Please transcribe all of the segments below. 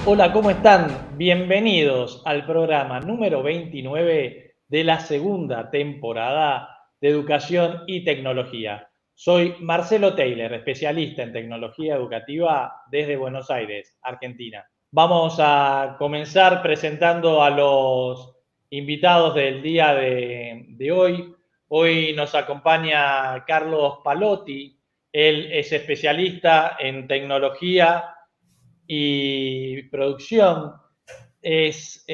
Hola, ¿cómo están? Bienvenidos al programa número 29 de la segunda temporada de Educación y Tecnología. Soy Marcelo Taylor, especialista en tecnología educativa desde Buenos Aires, Argentina. Vamos a comenzar presentando a los invitados del día de hoy. Hoy nos acompaña Carlos Palotti. Él es especialista en tecnología y producción. Es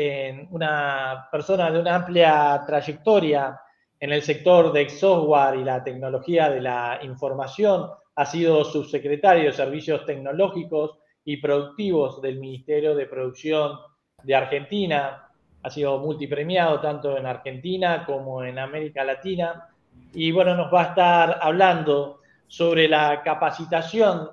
una persona de una amplia trayectoria en el sector del software y la tecnología de la información. Ha sido subsecretario de Servicios Tecnológicos y Productivos del Ministerio de Producción de Argentina. Ha sido multipremiado tanto en Argentina como en América Latina. Y bueno, nos va a estar hablando sobre la capacitación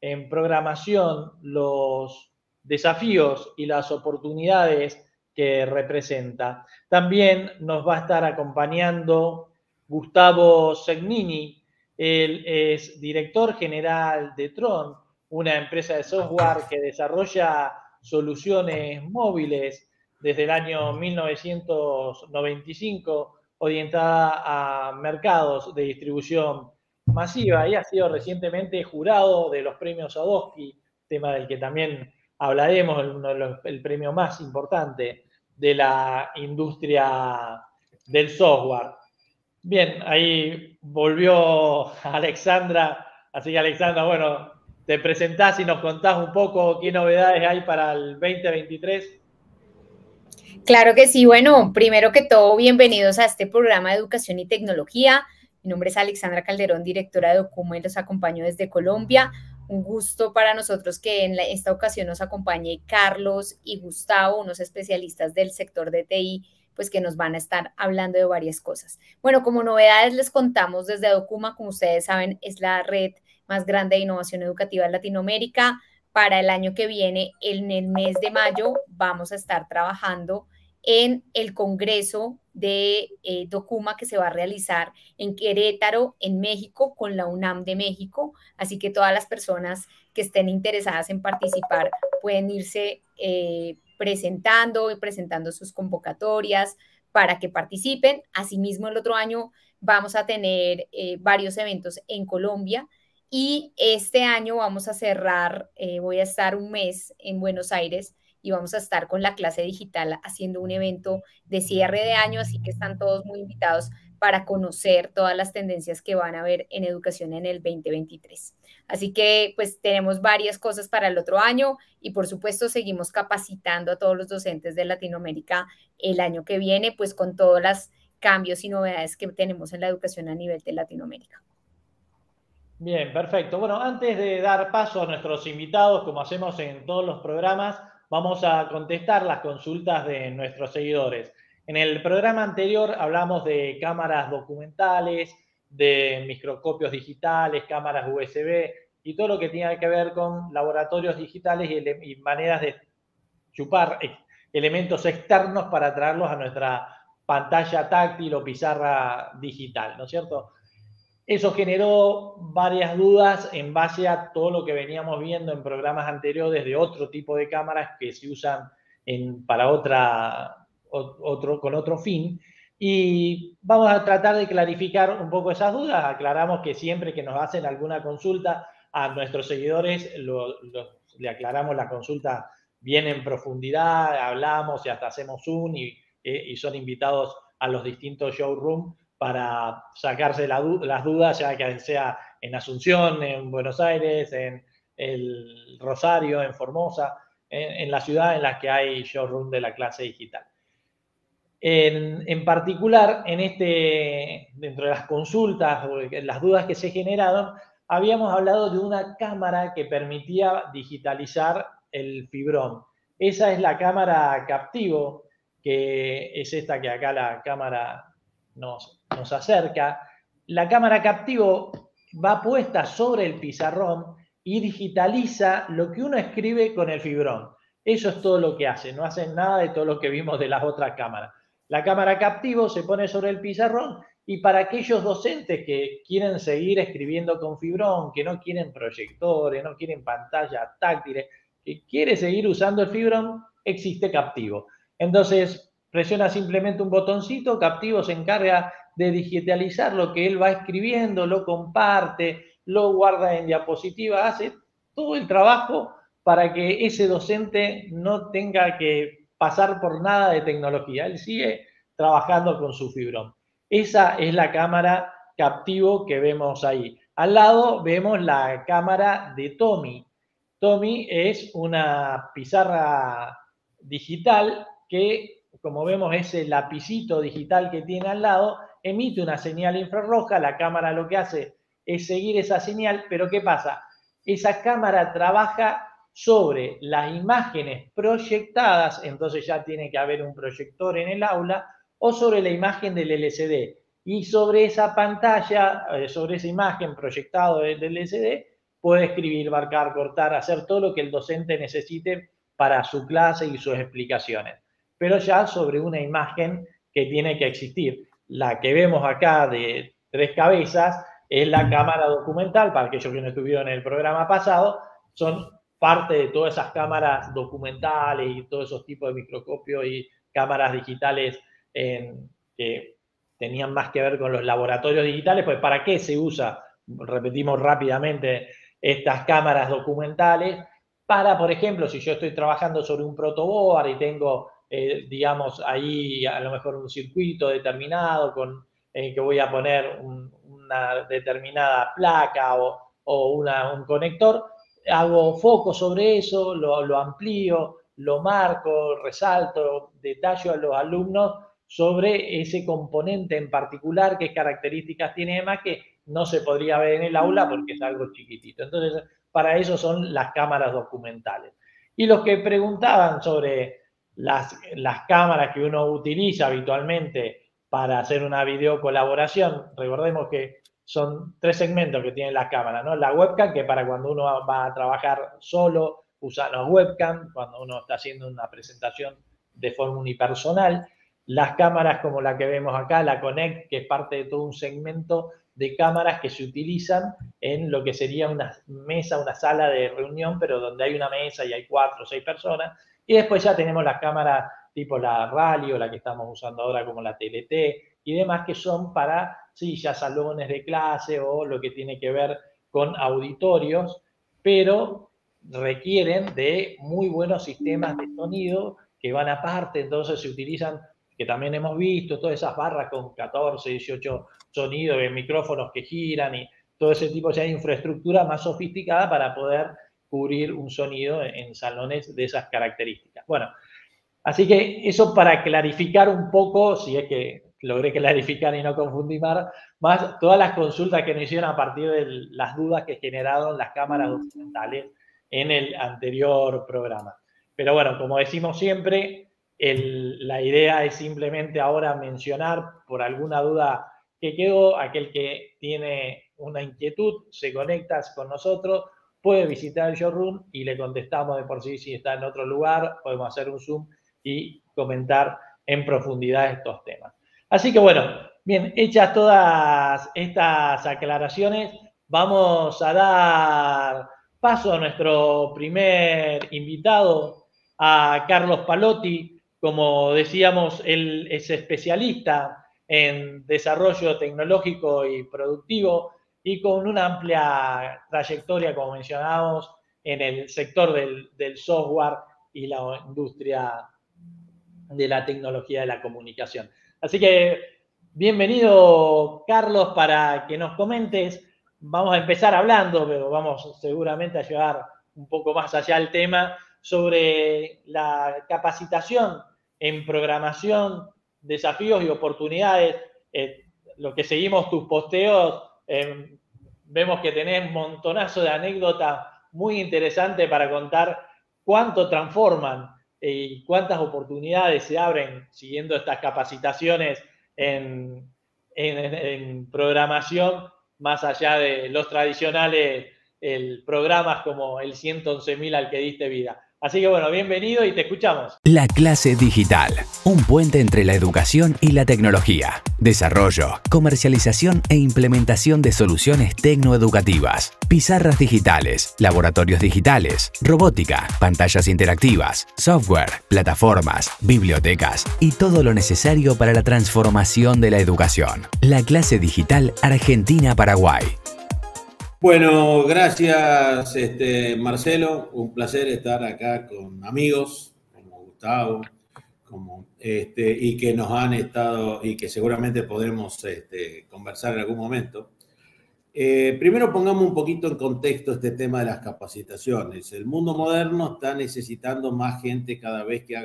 en programación, los desafíos y las oportunidades que representa. También nos va a estar acompañando Gustavo Segnini. Él es director general de Tron, una empresa de software que desarrolla soluciones móviles desde el año 1995, orientada a mercados de distribución masiva, y ha sido recientemente jurado de los premios Sadowski, tema del que también hablaremos, el premio más importante de la industria del software. Bien, ahí volvió Alexandra, así que Alexandra, bueno, te presentás y nos contás un poco qué novedades hay para el 2023. Claro que sí, bueno, primero que todo, bienvenidos a este programa de Educación y Tecnología. Mi nombre es Alexandra Calderón, directora de Documa, y los acompaño desde Colombia. Un gusto para nosotros que en esta ocasión nos acompañe Carlos y Gustavo, unos especialistas del sector de TI, pues que nos van a estar hablando de varias cosas. Bueno, como novedades les contamos desde Documa, como ustedes saben, es la red más grande de innovación educativa en Latinoamérica. Para el año que viene, en el mes de mayo, vamos a estar trabajando en el Congreso de Documa que se va a realizar en Querétaro, en México, con la UNAM de México. Así que todas las personas que estén interesadas en participar pueden irse presentando y presentando sus convocatorias para que participen. Asimismo, el otro año vamos a tener varios eventos en Colombia. Y este año vamos a cerrar, voy a estar un mes en Buenos Aires y vamos a estar con la clase digital haciendo un evento de cierre de año, así que están todos muy invitados para conocer todas las tendencias que van a haber en educación en el 2023. Así que pues tenemos varias cosas para el otro año y por supuesto seguimos capacitando a todos los docentes de Latinoamérica el año que viene, pues con todos los cambios y novedades que tenemos en la educación a nivel de Latinoamérica. Bien, perfecto. Bueno, antes de dar paso a nuestros invitados, como hacemos en todos los programas, vamos a contestar las consultas de nuestros seguidores. En el programa anterior hablamos de cámaras documentales, de microscopios digitales, cámaras USB y todo lo que tiene que ver con laboratorios digitales y maneras de chupar elementos externos para traerlos a nuestra pantalla táctil o pizarra digital, ¿no es cierto? Eso generó varias dudas en base a todo lo que veníamos viendo en programas anteriores de otro tipo de cámaras que se usan para con otro fin. Y vamos a tratar de clarificar un poco esas dudas. Aclaramos que siempre que nos hacen alguna consulta a nuestros seguidores, le aclaramos la consulta bien en profundidad, hablamos y hasta hacemos Zoom y son invitados a los distintos showrooms para sacarse las dudas, ya que sea en Asunción, en Buenos Aires, en el Rosario, en Formosa, en la ciudad en las que hay showroom de la clase digital. En particular, dentro de las consultas, las dudas que se generaron, habíamos hablado de una cámara que permitía digitalizar el fibrón. Esa es la cámara Captivo, que es esta que acá la cámara nos acerca. La cámara Captivo va puesta sobre el pizarrón y digitaliza lo que uno escribe con el fibrón. Eso es todo lo que hace, no hacen nada de todo lo que vimos de las otras cámaras. La cámara Captivo se pone sobre el pizarrón y para aquellos docentes que quieren seguir escribiendo con fibrón, que no quieren proyectores, no quieren pantallas táctiles, que quiere seguir usando el Fibron, existe Captivo. Entonces, presiona simplemente un botoncito, Captivo se encarga de digitalizar lo que él va escribiendo, lo comparte, lo guarda en diapositiva, hace todo el trabajo para que ese docente no tenga que pasar por nada de tecnología. Él sigue trabajando con su Fibron. Esa es la cámara Captivo que vemos ahí. Al lado vemos la cámara de Tomy. Tomy es una pizarra digital que, como vemos, ese lapicito digital que tiene al lado emite una señal infrarroja. La cámara lo que hace es seguir esa señal, pero ¿qué pasa? Esa cámara trabaja sobre las imágenes proyectadas, entonces ya tiene que haber un proyector en el aula, o sobre la imagen del LCD. Y sobre esa pantalla, sobre esa imagen proyectada del LCD, puede escribir, marcar, cortar, hacer todo lo que el docente necesite para su clase y sus explicaciones. Pero ya sobre una imagen que tiene que existir. La que vemos acá de 3 cabezas es la cámara documental. Para aquellos que no estuvieron en el programa pasado, son parte de todas esas cámaras documentales y todos esos tipos de microscopios y cámaras digitales que tenían más que ver con los laboratorios digitales. Pues ¿para qué se usa? Repetimos rápidamente, estas cámaras documentales para, por ejemplo, si yo estoy trabajando sobre un protoboard y tengo, digamos, ahí a lo mejor un circuito determinado con que voy a poner una determinada placa o un conector, hago foco sobre eso, lo amplío, lo marco, resalto, detallo a los alumnos sobre ese componente en particular, qué características tiene además que no se podría ver en el aula porque es algo chiquitito. Entonces, para eso son las cámaras documentales. Y los que preguntaban sobre las cámaras que uno utiliza habitualmente para hacer una videocolaboración, recordemos que son 3 segmentos que tienen las cámaras, ¿no? La webcam, que para cuando uno va a trabajar solo, usa los webcam, cuando uno está haciendo una presentación de forma unipersonal. Las cámaras como la que vemos acá, la Connect, que es parte de todo un segmento de cámaras que se utilizan en lo que sería una mesa, una sala de reunión, pero donde hay una mesa y hay 4 o 6 personas. Y después ya tenemos las cámaras tipo la Rally o la que estamos usando ahora como la TLT y demás, que son para, sí, ya salones de clase o lo que tiene que ver con auditorios, pero requieren de muy buenos sistemas de sonido que van aparte, entonces se utilizan, que también hemos visto, todas esas barras con 14, 18 sonidos, micrófonos que giran y todo ese tipo de infraestructura más sofisticada para poder cubrir un sonido en salones de esas características. Bueno, así que eso para clarificar un poco, si es que logré clarificar y no confundir más todas las consultas que nos hicieron a partir de las dudas que generaron las cámaras documentales en el anterior programa. Pero bueno, como decimos siempre, la idea es simplemente ahora mencionar por alguna duda que quedó, aquel que tiene una inquietud, se conecta con nosotros, puede visitar el showroom y le contestamos de por sí si está en otro lugar, podemos hacer un Zoom y comentar en profundidad estos temas. Así que bueno, bien, hechas todas estas aclaraciones, vamos a dar paso a nuestro primer invitado, a Carlos Palotti. Como decíamos, él es especialista en desarrollo tecnológico y productivo y con una amplia trayectoria, como mencionábamos, en el sector del software y la industria de la tecnología de la comunicación. Así que bienvenido, Carlos, para que nos comentes. Vamos a empezar hablando, pero vamos seguramente a llevar un poco más allá el tema sobre la capacitación en programación, desafíos y oportunidades. Lo que seguimos tus posteos, vemos que tenés un montonazo de anécdotas muy interesantes para contar cuánto transforman y cuántas oportunidades se abren siguiendo estas capacitaciones en programación, más allá de los tradicionales programas como el 111.000 al que diste vida. Así que bueno, bienvenido y te escuchamos. La clase digital, un puente entre la educación y la tecnología. Desarrollo, comercialización e implementación de soluciones tecnoeducativas. Pizarras digitales, laboratorios digitales, robótica, pantallas interactivas, software, plataformas, bibliotecas y todo lo necesario para la transformación de la educación. La clase digital Argentina-Paraguay. Bueno, gracias Marcelo, un placer estar acá con amigos como Gustavo, y que nos han estado y que seguramente podremos conversar en algún momento. Primero pongamos un poquito en contexto este tema de las capacitaciones. El mundo moderno está necesitando más gente cada vez que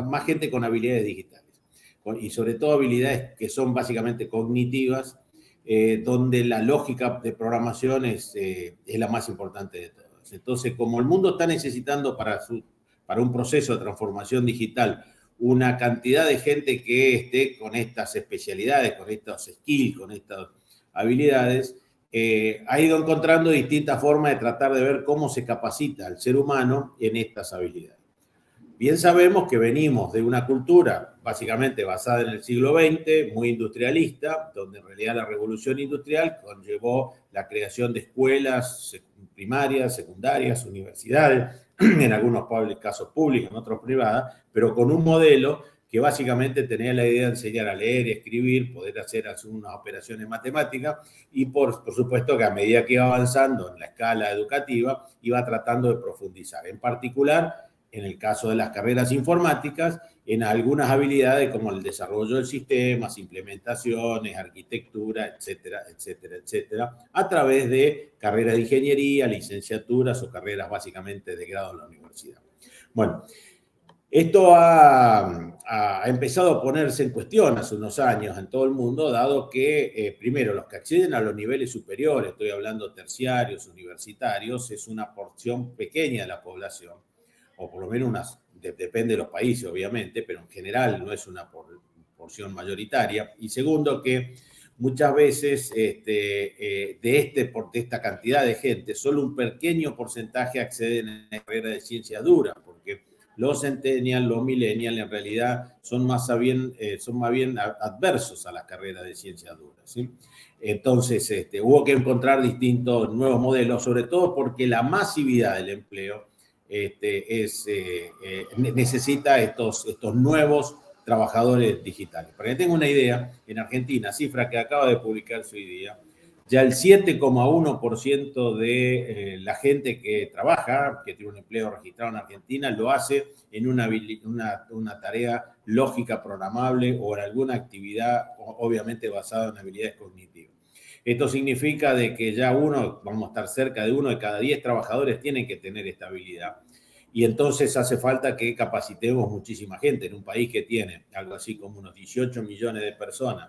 más gente con habilidades digitales y sobre todo habilidades que son básicamente cognitivas, donde la lógica de programación es la más importante de todas. Entonces, como el mundo está necesitando para un proceso de transformación digital una cantidad de gente que esté con estas especialidades, con estos skills, con estas habilidades, ha ido encontrando distintas formas de tratar de ver cómo se capacita al ser humano en estas habilidades. Bien sabemos que venimos de una cultura básicamente basada en el siglo XX, muy industrialista, donde en realidad la revolución industrial conllevó la creación de escuelas primarias, secundarias, universidades, en algunos casos públicas, en otros privadas, pero con un modelo que básicamente tenía la idea de enseñar a leer y escribir, poder hacer unas operaciones matemáticas y por supuesto que a medida que iba avanzando en la escala educativa, iba tratando de profundizar. En particular, en el caso de las carreras informáticas, en algunas habilidades como el desarrollo de sistemas, implementaciones, arquitectura, etcétera, etcétera, etcétera, a través de carreras de ingeniería, licenciaturas o carreras básicamente de grado en la universidad. Bueno, esto ha empezado a ponerse en cuestión hace unos años en todo el mundo, dado que, primero, los que acceden a los niveles superiores, estoy hablando terciarios, universitarios, es una porción pequeña de la población, o por lo menos depende de los países, obviamente, pero en general no es una porción mayoritaria. Y segundo, que muchas veces de esta cantidad de gente, solo un pequeño porcentaje acceden a la carrera de ciencias duras, porque los centennials, los millennials, en realidad son más bien adversos a las carreras de ciencias duras, ¿sí? Entonces, hubo que encontrar distintos nuevos modelos, sobre todo porque la masividad del empleo necesita estos nuevos trabajadores digitales. Para que tengan una idea, en Argentina, cifra que acaba de publicarse hoy día, ya el 7,1% de la gente que trabaja, que tiene un empleo registrado en Argentina, lo hace en una tarea lógica programable o en alguna actividad obviamente basada en habilidades cognitivas. Esto significa de que ya vamos a estar cerca de 1 de cada 10 trabajadores tienen que tener esta habilidad. Y entonces hace falta que capacitemos muchísima gente. En un país que tiene algo así como unos 18 millones de personas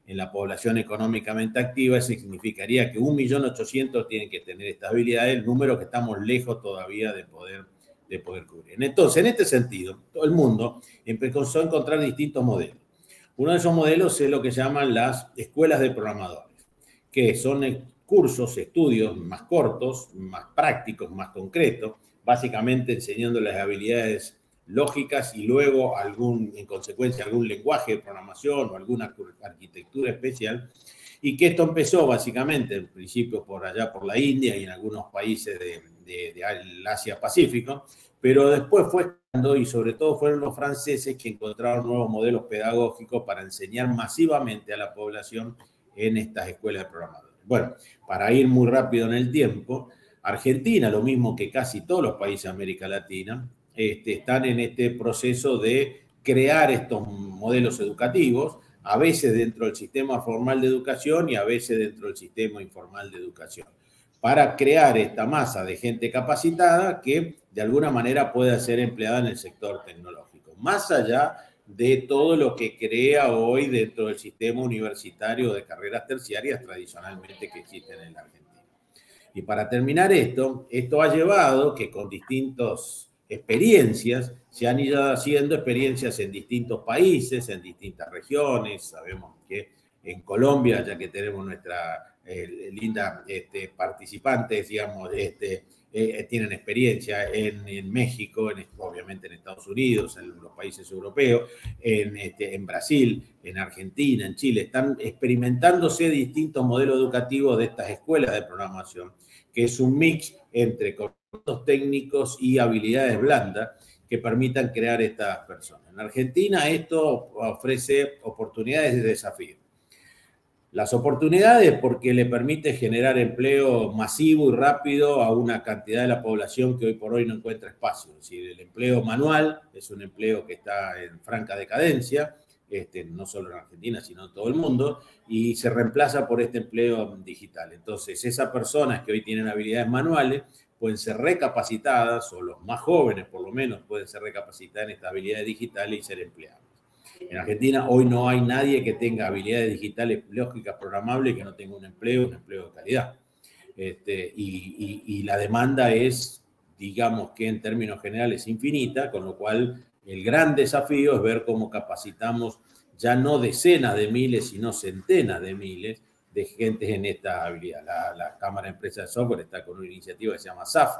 en la población económicamente activa, eso significaría que 1.800.000 tienen que tener esta habilidad, el número que estamos lejos todavía de poder cubrir. Entonces, en este sentido, todo el mundo empezó a encontrar distintos modelos. Uno de esos modelos es lo que llaman las escuelas de programadores, que son cursos, estudios más cortos, más prácticos, más concretos, básicamente enseñándoles habilidades lógicas y luego en consecuencia algún lenguaje de programación o alguna arquitectura especial, y que esto empezó básicamente en principio por allá por la India y en algunos países de Asia Pacífico, pero después fue y sobre todo fueron los franceses que encontraron nuevos modelos pedagógicos para enseñar masivamente a la población en estas escuelas de programadores. Bueno, para ir muy rápido en el tiempo, Argentina, lo mismo que casi todos los países de América Latina, están en este proceso de crear estos modelos educativos, a veces dentro del sistema formal de educación y a veces dentro del sistema informal de educación, para crear esta masa de gente capacitada que de alguna manera pueda ser empleada en el sector tecnológico, más allá de todo lo que crea hoy dentro del sistema universitario de carreras terciarias tradicionalmente que existen en la Argentina. Y para terminar esto ha llevado que con distintas experiencias se han ido haciendo experiencias en distintos países, en distintas regiones. Sabemos que en Colombia, ya que tenemos lindas participantes, digamos, tienen experiencia en México, obviamente en Estados Unidos, en los países europeos, en Brasil, en Argentina, en Chile. Están experimentándose distintos modelos educativos de estas escuelas de programación, que es un mix entre conocimientos técnicos y habilidades blandas que permitan crear estas personas. En Argentina esto ofrece oportunidades de desafío. Las oportunidades porque le permite generar empleo masivo y rápido a una cantidad de la población que hoy por hoy no encuentra espacio. Es decir, el empleo manual es un empleo que está en franca decadencia, no solo en Argentina, sino en todo el mundo, y se reemplaza por este empleo digital. Entonces, esas personas que hoy tienen habilidades manuales pueden ser recapacitadas, o los más jóvenes por lo menos pueden ser recapacitadas en estas habilidades digitales y ser empleados. En Argentina hoy no hay nadie que tenga habilidades digitales lógicas programables que no tenga un empleo de calidad. Y la demanda es, digamos que en términos generales, infinita, con lo cual el gran desafío es ver cómo capacitamos ya no decenas de miles, sino centenas de miles de gentes en esta habilidad. La Cámara de Empresas de Software está con una iniciativa que se llama SAF,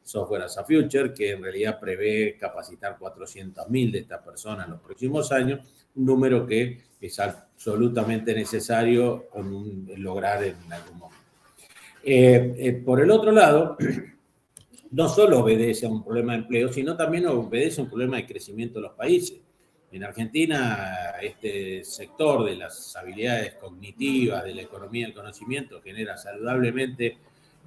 Software as a Future, que en realidad prevé capacitar 400.000 de estas personas en los próximos años, un número que es absolutamente necesario lograr en algún momento. Por el otro lado, no solo obedece a un problema de empleo, sino también obedece a un problema de crecimiento de los países. En Argentina, este sector de las habilidades cognitivas, de la economía del conocimiento, genera saludablemente,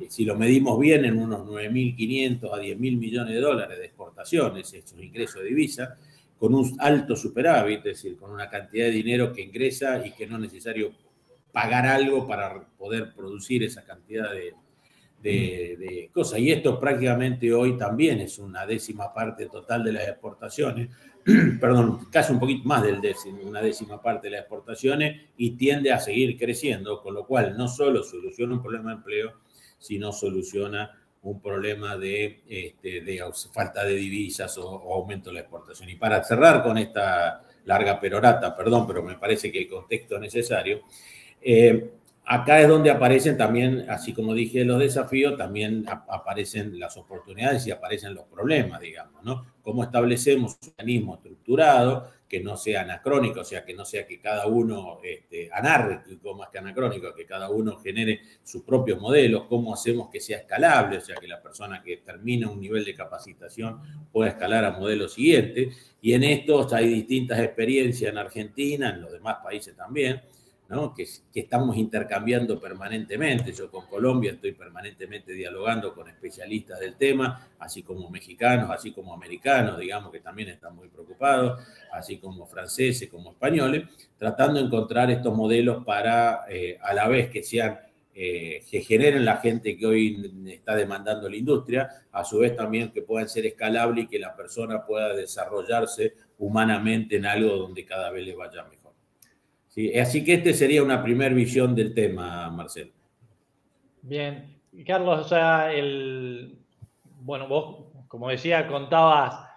si lo medimos bien, en unos 9.500 a 10.000 millones de dólares de exportaciones, estos ingresos de divisa, con un alto superávit, es decir, con una cantidad de dinero que ingresa y que no es necesario pagar algo para poder producir esa cantidad de cosas. Y esto prácticamente hoy también es una décima parte total de las exportaciones, perdón, casi un poquito más una décima parte de las exportaciones, y tiende a seguir creciendo, con lo cual no solo soluciona un problema de empleo, sino soluciona un problema de falta de divisas o aumento de la exportación. Y para cerrar con esta larga perorata, perdón, pero me parece que el contexto es necesario, acá es donde aparecen también, así como dije, los desafíos, también aparecen las oportunidades y aparecen los problemas, digamos, ¿no? Cómo establecemos un mecanismo estructurado que no sea anacrónico, o sea, que no sea que cada uno, anárquico más que anacrónico, que cada uno genere sus propios modelos, cómo hacemos que sea escalable, o sea, que la persona que termina un nivel de capacitación pueda escalar a modelos siguientes. Y en esto hay distintas experiencias en Argentina, en los demás países también, ¿no? Que estamos intercambiando permanentemente. Yo con Colombia estoy permanentemente dialogando con especialistas del tema, así como mexicanos, así como americanos, digamos, que también están muy preocupados, así como franceses, como españoles, tratando de encontrar estos modelos para, a la vez que sean, que generen la gente que hoy está demandando la industria, a su vez también que puedan ser escalables y que la persona pueda desarrollarse humanamente en algo donde cada vez le vaya mejor. Sí, así que este sería una primera visión del tema, Marcelo. Bien, Carlos, o sea, bueno, vos, como decía, contabas,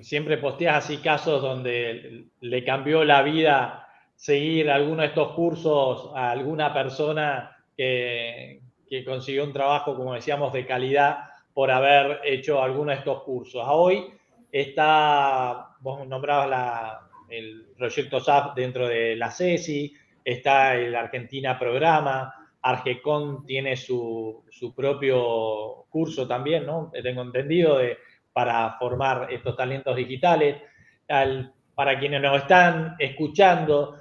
siempre posteás así casos donde le cambió la vida seguir alguno de estos cursos a alguna persona que consiguió un trabajo, como decíamos, de calidad por haber hecho alguno de estos cursos. Hoy vos nombrabas el proyecto SAF dentro de la CESI, está el Argentina Programa, Argecon tiene su propio curso también, ¿no? Tengo entendido, para formar estos talentos digitales. Para quienes nos están escuchando,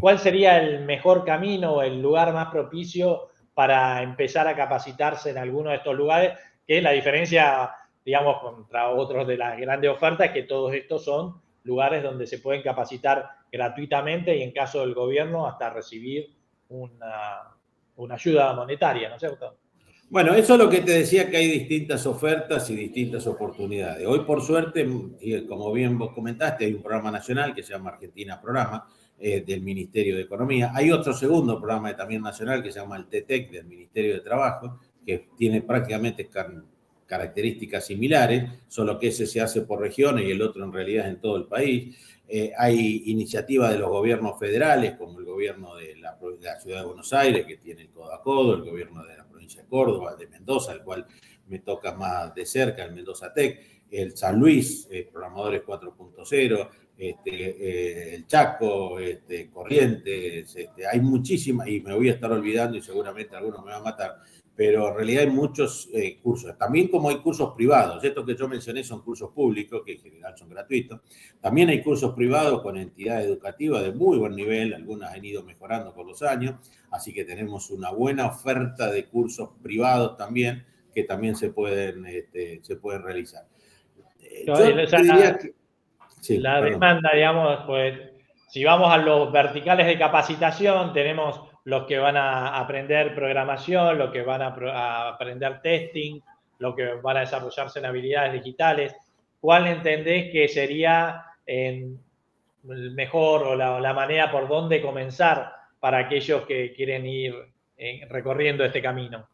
¿cuál sería el mejor camino o el lugar más propicio para empezar a capacitarse en alguno de estos lugares? Que la diferencia, digamos, contra otros de las grandes ofertas es que todos estos son lugares donde se pueden capacitar gratuitamente y en caso del gobierno hasta recibir una ayuda monetaria, ¿no es cierto? Bueno, eso es lo que te decía, que hay distintas ofertas y distintas oportunidades. Hoy, por suerte, como bien vos comentaste, hay un programa nacional que se llama Argentina Programa, del Ministerio de Economía. Hay otro segundo programa también nacional que se llama el TTEC del Ministerio de Trabajo, que tiene prácticamente características similares, solo que ese se hace por regiones y el otro en realidad es en todo el país. Hay iniciativas de los gobiernos federales, como el gobierno de la Ciudad de Buenos Aires, que tiene el codo a codo, el gobierno de la provincia de Córdoba, de Mendoza, al cual me toca más de cerca, el Mendoza Tech, el San Luis, Programadores 4.0, el Chaco, Corrientes, hay muchísimas, y me voy a estar olvidando y seguramente algunos me van a matar, pero en realidad hay muchos cursos. También como hay cursos privados, estos que yo mencioné son cursos públicos, que en general son gratuitos. También hay cursos privados con entidades educativas de muy buen nivel, algunas han ido mejorando con los años, así que tenemos una buena oferta de cursos privados también, que también se pueden realizar. La demanda, digamos, pues, si vamos a los verticales de capacitación, tenemos los que van a aprender programación, los que van a aprender testing, los que van a desarrollarse en habilidades digitales. ¿Cuál entendés que sería el mejor o la manera por dónde comenzar para aquellos que quieren ir recorriendo este camino?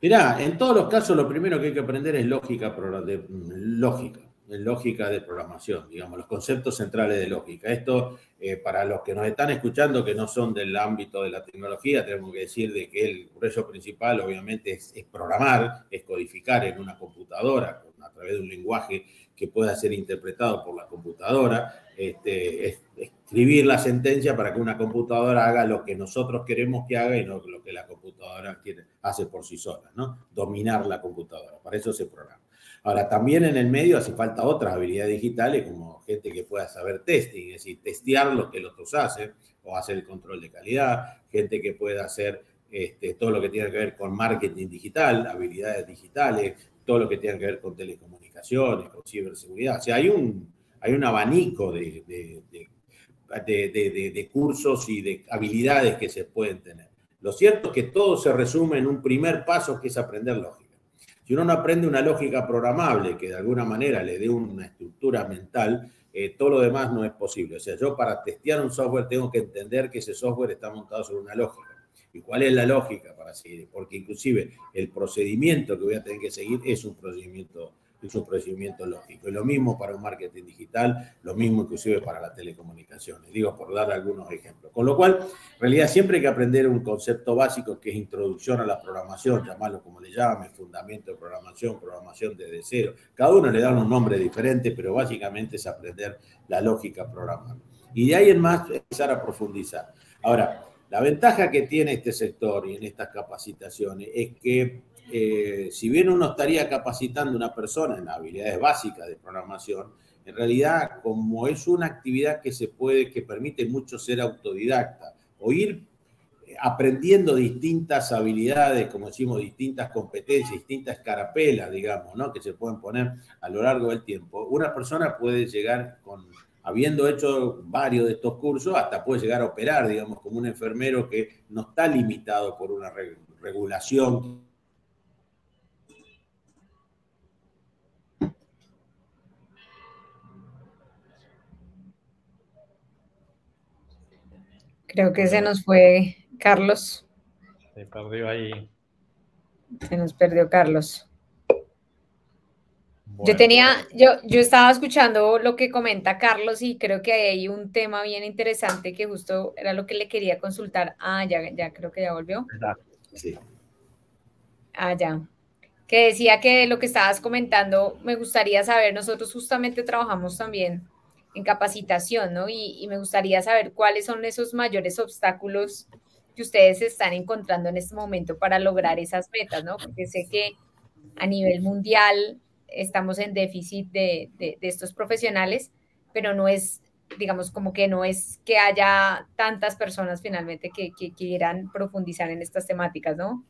Mirá, en todos los casos lo primero que hay que aprender es lógica de programación, digamos, los conceptos centrales de lógica. Esto, para los que nos están escuchando que no son del ámbito de la tecnología, tenemos que decir de que el proceso principal obviamente es programar, es codificar en una computadora a través de un lenguaje que pueda ser interpretado por la computadora, es escribir la sentencia para que una computadora haga lo que nosotros queremos que haga y no lo que la computadora hace por sí sola, ¿no? Dominar la computadora, para eso se programa. Ahora, también en el medio hace falta otras habilidades digitales, como gente que pueda saber testing, es decir, testear lo que los otros hacen, o hacer el control de calidad, gente que pueda hacer todo lo que tiene que ver con marketing digital, habilidades digitales, todo lo que tiene que ver con telecomunicaciones, con ciberseguridad. O sea, hay un abanico de cursos y de habilidades que se pueden tener. Lo cierto es que todo se resume en un primer paso, que es aprender lógica. Si uno no aprende una lógica programable que de alguna manera le dé una estructura mental, todo lo demás no es posible. O sea, yo para testear un software tengo que entender que ese software está montado sobre una lógica. ¿Y cuál es la lógica para seguir? Porque inclusive el procedimiento que voy a tener que seguir es un procedimiento lógico. Y lo mismo para un marketing digital, lo mismo inclusive para las telecomunicaciones. Digo, por dar algunos ejemplos. Con lo cual, en realidad siempre hay que aprender un concepto básico que es introducción a la programación, llamarlo como le llamen, fundamento de programación desde cero. Cada uno le da un nombre diferente, pero básicamente es aprender la lógica programable. Y de ahí en más empezar a profundizar. Ahora, la ventaja que tiene este sector y en estas capacitaciones es que si bien uno estaría capacitando a una persona en habilidades básicas de programación, en realidad como es una actividad que permite mucho ser autodidacta o ir aprendiendo distintas habilidades, como decimos, distintas competencias, distintas carapelas, digamos, ¿no? Que se pueden poner a lo largo del tiempo. Una persona puede llegar habiendo hecho varios de estos cursos, hasta puede llegar a operar, digamos, como un enfermero que no está limitado por una regulación. Creo que se nos fue Carlos. Se perdió ahí. Se nos perdió Carlos. Bueno. Yo estaba escuchando lo que comenta Carlos y creo que hay un tema bien interesante que justo era lo que le quería consultar. Ya creo que ya volvió. Sí. Ya. Que decía que lo que estabas comentando, me gustaría saber, nosotros justamente trabajamos también en capacitación, ¿no? Y me gustaría saber cuáles son esos mayores obstáculos que ustedes están encontrando en este momento para lograr esas metas, ¿no? Porque sé que a nivel mundial estamos en déficit de estos profesionales, pero no es, digamos, como que no es que haya tantas personas finalmente que quieran profundizar en estas temáticas, ¿no?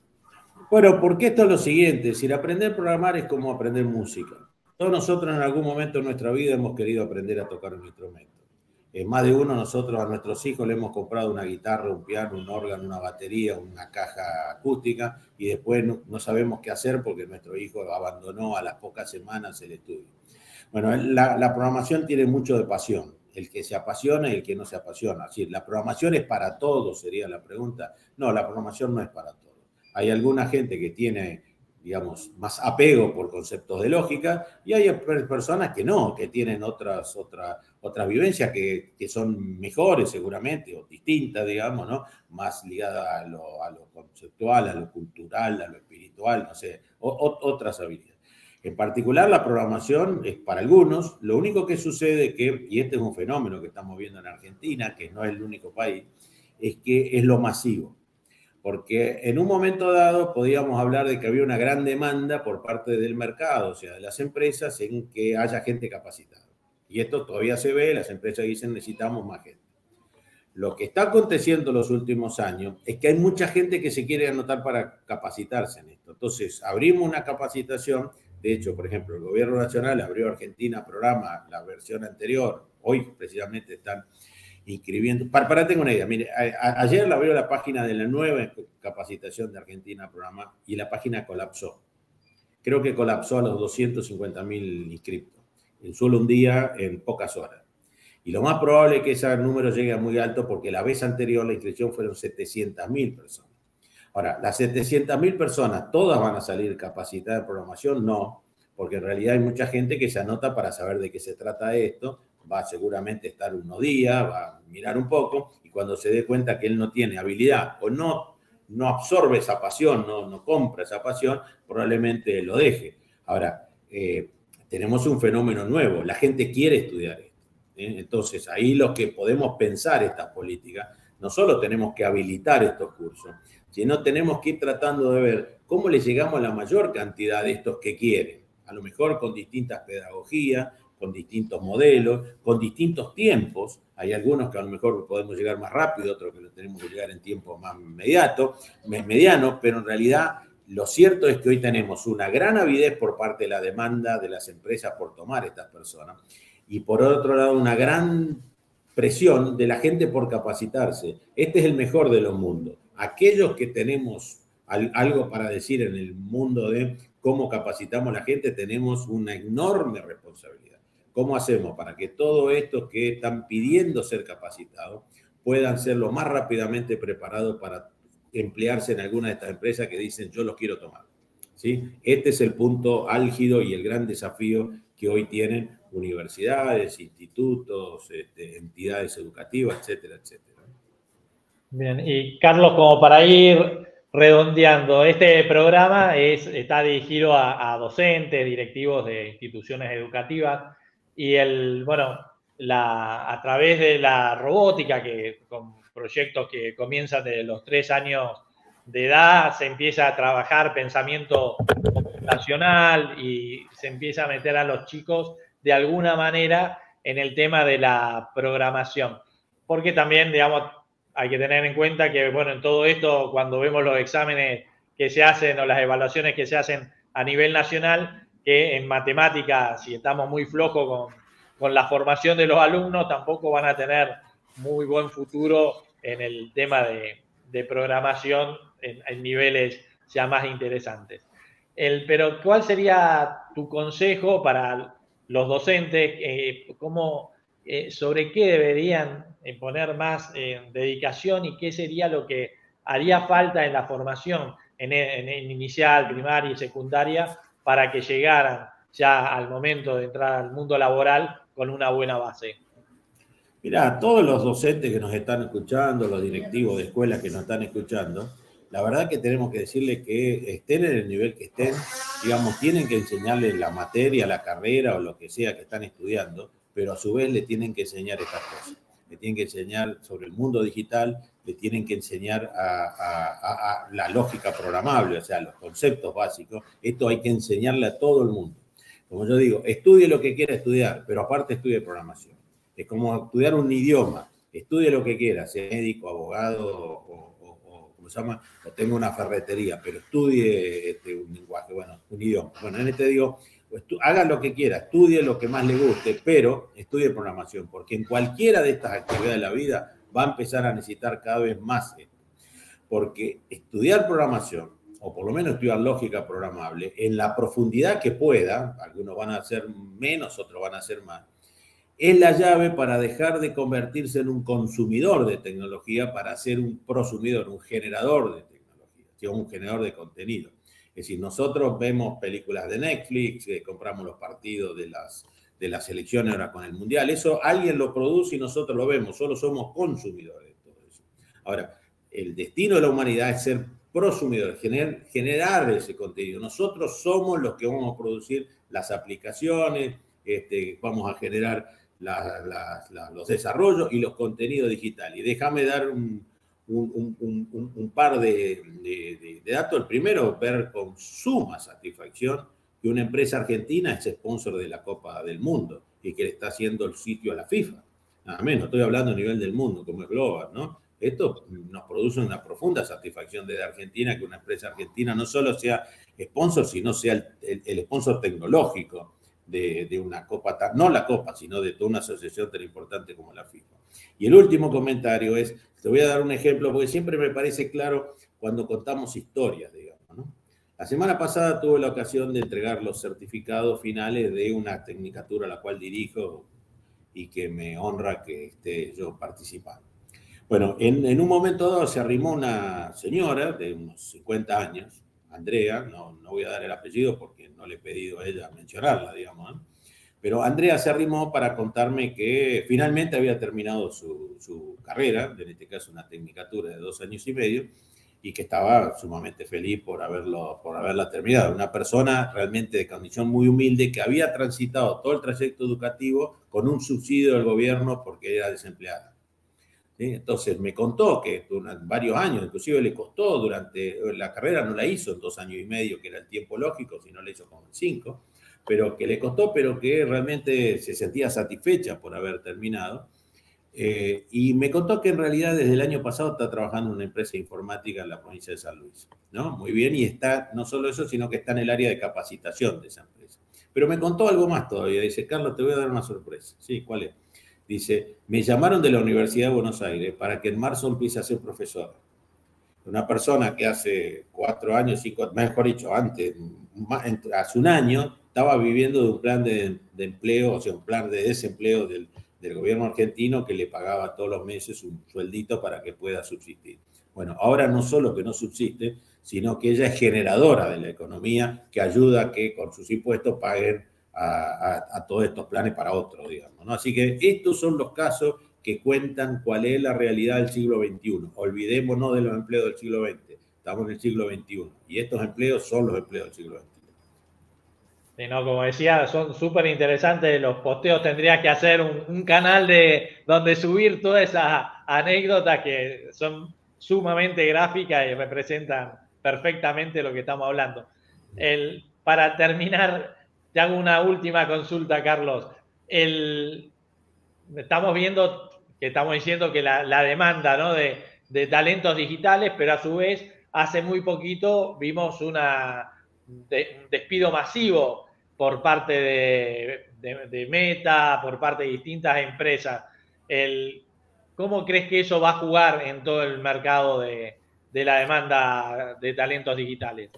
Bueno, porque esto es lo siguiente, si aprender a programar es como aprender música. Todos nosotros en algún momento de nuestra vida hemos querido aprender a tocar un instrumento. Más de uno nosotros a nuestros hijos le hemos comprado una guitarra, un piano, un órgano, una batería, una caja acústica y después no sabemos qué hacer porque nuestro hijo abandonó a las pocas semanas el estudio. Bueno, la programación tiene mucho de pasión. El que se apasiona y el que no se apasiona. Así, ¿la programación es para todos? Sería la pregunta. No, la programación no es para todos. Hay alguna gente que tiene digamos, más apego por conceptos de lógica, y hay personas que no, que tienen otras vivencias que son mejores seguramente, o distintas, digamos, ¿no? Más ligadas a lo conceptual, a lo cultural, a lo espiritual, no sé, otras habilidades. En particular, la programación es para algunos. Lo único que sucede y este es un fenómeno que estamos viendo en Argentina, que no es el único país, es que es lo masivo. Porque en un momento dado podíamos hablar de que había una gran demanda por parte del mercado, o sea, de las empresas, en que haya gente capacitada. Y esto todavía se ve, las empresas dicen necesitamos más gente. Lo que está aconteciendo en los últimos años es que hay mucha gente que se quiere anotar para capacitarse en esto. Entonces, abrimos una capacitación. De hecho, por ejemplo, el gobierno nacional abrió Argentina Programa, la versión anterior. Hoy precisamente están inscribiendo. Para tener una idea, mire, ayer la abrió la página de la nueva capacitación de Argentina Programa y la página colapsó. Creo que colapsó a los 250.000 inscriptos en solo un día, en pocas horas. Y lo más probable es que ese número llegue a muy alto porque la vez anterior la inscripción fueron 700.000 personas. Ahora, las 700.000 personas, ¿todas van a salir capacitadas en programación? No, porque en realidad hay mucha gente que se anota para saber de qué se trata esto, va seguramente a estar unos días, va a mirar un poco, y cuando se dé cuenta que él no tiene habilidad o no absorbe esa pasión, no compra esa pasión, probablemente lo deje. Ahora, tenemos un fenómeno nuevo, la gente quiere estudiar esto. Entonces, ahí los que podemos pensar estas políticas, no solo tenemos que habilitar estos cursos, sino tenemos que ir tratando de ver cómo le llegamos a la mayor cantidad de estos que quieren, a lo mejor con distintas pedagogías, con distintos modelos, con distintos tiempos. Hay algunos que a lo mejor podemos llegar más rápido, otros que tenemos que llegar en tiempo más mediano, pero en realidad lo cierto es que hoy tenemos una gran avidez por parte de la demanda de las empresas por tomar estas personas y por otro lado una gran presión de la gente por capacitarse. Este es el mejor de los mundos. Aquellos que tenemos algo para decir en el mundo de cómo capacitamos a la gente, tenemos una enorme responsabilidad. ¿Cómo hacemos para que todos estos que están pidiendo ser capacitados puedan ser lo más rápidamente preparados para emplearse en alguna de estas empresas que dicen yo los quiero tomar? ¿Sí? Este es el punto álgido y el gran desafío que hoy tienen universidades, institutos, entidades educativas, etcétera, etcétera. Bien, y Carlos, como para ir redondeando, este programa está dirigido a docentes, directivos de instituciones educativas y a través de la robótica, con proyectos que comienzan desde los 3 años de edad, se empieza a trabajar pensamiento computacional y se empieza a meter a los chicos de alguna manera en el tema de la programación. Porque también, digamos, hay que tener en cuenta que, bueno, en todo esto, cuando vemos los exámenes que se hacen o las evaluaciones que se hacen a nivel nacional, que en matemáticas, si estamos muy flojos con la formación de los alumnos, tampoco van a tener muy buen futuro en el tema de programación en niveles ya más interesantes. Pero, ¿cuál sería tu consejo para los docentes? ¿Sobre qué deberían poner más dedicación y qué sería lo que haría falta en la formación en inicial, primaria y secundaria para que llegaran ya al momento de entrar al mundo laboral con una buena base? Mirá, todos los docentes que nos están escuchando, los directivos de escuelas que nos están escuchando, la verdad que tenemos que decirles que estén en el nivel que estén, digamos, tienen que enseñarles la materia, la carrera o lo que sea que están estudiando, pero a su vez le tienen que enseñar estas cosas. Le tienen que enseñar sobre el mundo digital, le tienen que enseñar a la lógica programable, o sea, los conceptos básicos. Esto hay que enseñarle a todo el mundo. Como yo digo, estudie lo que quiera estudiar, pero aparte estudie programación. Es como estudiar un idioma. Estudie lo que quiera, sea médico, abogado ¿cómo se llama? O tenga una ferretería, pero estudie un lenguaje, bueno, un idioma. Bueno, en digo, haga lo que quiera, estudie lo que más le guste, pero estudie programación, porque en cualquiera de estas actividades de la vida va a empezar a necesitar cada vez más esto. Porque estudiar programación, o por lo menos estudiar lógica programable, en la profundidad que pueda, algunos van a hacer menos, otros van a hacer más, es la llave para dejar de convertirse en un consumidor de tecnología para ser un prosumidor, un generador de tecnología, un generador de contenido. Es decir, nosotros vemos películas de Netflix, compramos los partidos de las selecciones ahora con el Mundial. Eso alguien lo produce y nosotros lo vemos, solo somos consumidores de todo eso. Ahora, el destino de la humanidad es ser prosumidores, generar ese contenido. Nosotros somos los que vamos a producir las aplicaciones, vamos a generar los desarrollos y los contenidos digitales. Y déjame dar un par de datos. El primero, ver con suma satisfacción que una empresa argentina es sponsor de la Copa del Mundo y que le está haciendo el sitio a la FIFA. Nada menos, estoy hablando a nivel del mundo, como es global, ¿no? Esto nos produce una profunda satisfacción desde Argentina, que una empresa argentina no solo sea sponsor, sino sea el sponsor tecnológico de una copa, no la copa, sino de toda una asociación tan importante como la FIFA. Y el último comentario es, te voy a dar un ejemplo, porque siempre me parece claro cuando contamos historias, digamos, ¿no? La semana pasada tuve la ocasión de entregar los certificados finales de una tecnicatura a la cual dirijo y que me honra que esté yo participando. Bueno, en un momento dado se arrimó una señora de unos 50 años, Andrea, no voy a dar el apellido porque no le he pedido a ella mencionarla, digamos, ¿no? Pero Andrea se arrimó para contarme que finalmente había terminado su carrera, en este caso una tecnicatura de 2 años y medio, y que estaba sumamente feliz por haberla terminado. Una persona realmente de condición muy humilde que había transitado todo el trayecto educativo con un subsidio del gobierno porque era desempleada. ¿Sí? Entonces me contó que durante varios años, inclusive le costó durante la carrera, no la hizo en 2 años y medio, que era el tiempo lógico, sino la hizo como en 5, pero que le costó, pero que realmente se sentía satisfecha por haber terminado. Y me contó que en realidad desde el año pasado está trabajando en una empresa informática en la provincia de San Luis, ¿no? Muy bien, y está, no solo eso, sino que está en el área de capacitación de esa empresa. Pero me contó algo más todavía. Dice, Carlos, te voy a dar una sorpresa. Sí, ¿cuál es? Dice, me llamaron de la Universidad de Buenos Aires para que en marzo empiece a ser profesor. Una persona que hace 4 años, 5, mejor dicho, antes, hace un año, estaba viviendo de un plan de empleo, o sea, un plan de desempleo del gobierno argentino que le pagaba todos los meses un sueldito para que pueda subsistir. Bueno, ahora no solo que no subsiste, sino que ella es generadora de la economía que ayuda a que con sus impuestos paguen a todos estos planes para otros, digamos, ¿no? Así que estos son los casos que cuentan cuál es la realidad del siglo XXI. Olvidémonos de los empleos del siglo XX. Estamos en el siglo XXI y estos empleos son los empleos del siglo XXI. Sí, no, como decía, son súper interesantes los posteos. Tendrías que hacer un canal donde subir todas esas anécdotas que son sumamente gráficas y representan perfectamente lo que estamos hablando. Para terminar, te hago una última consulta, Carlos. Estamos viendo que estamos diciendo que la demanda, ¿no?, de talentos digitales, pero a su vez, hace muy poquito vimos un despido masivo por parte de Meta, por parte de distintas empresas. ¿Cómo crees que eso va a jugar en todo el mercado de la demanda de talentos digitales?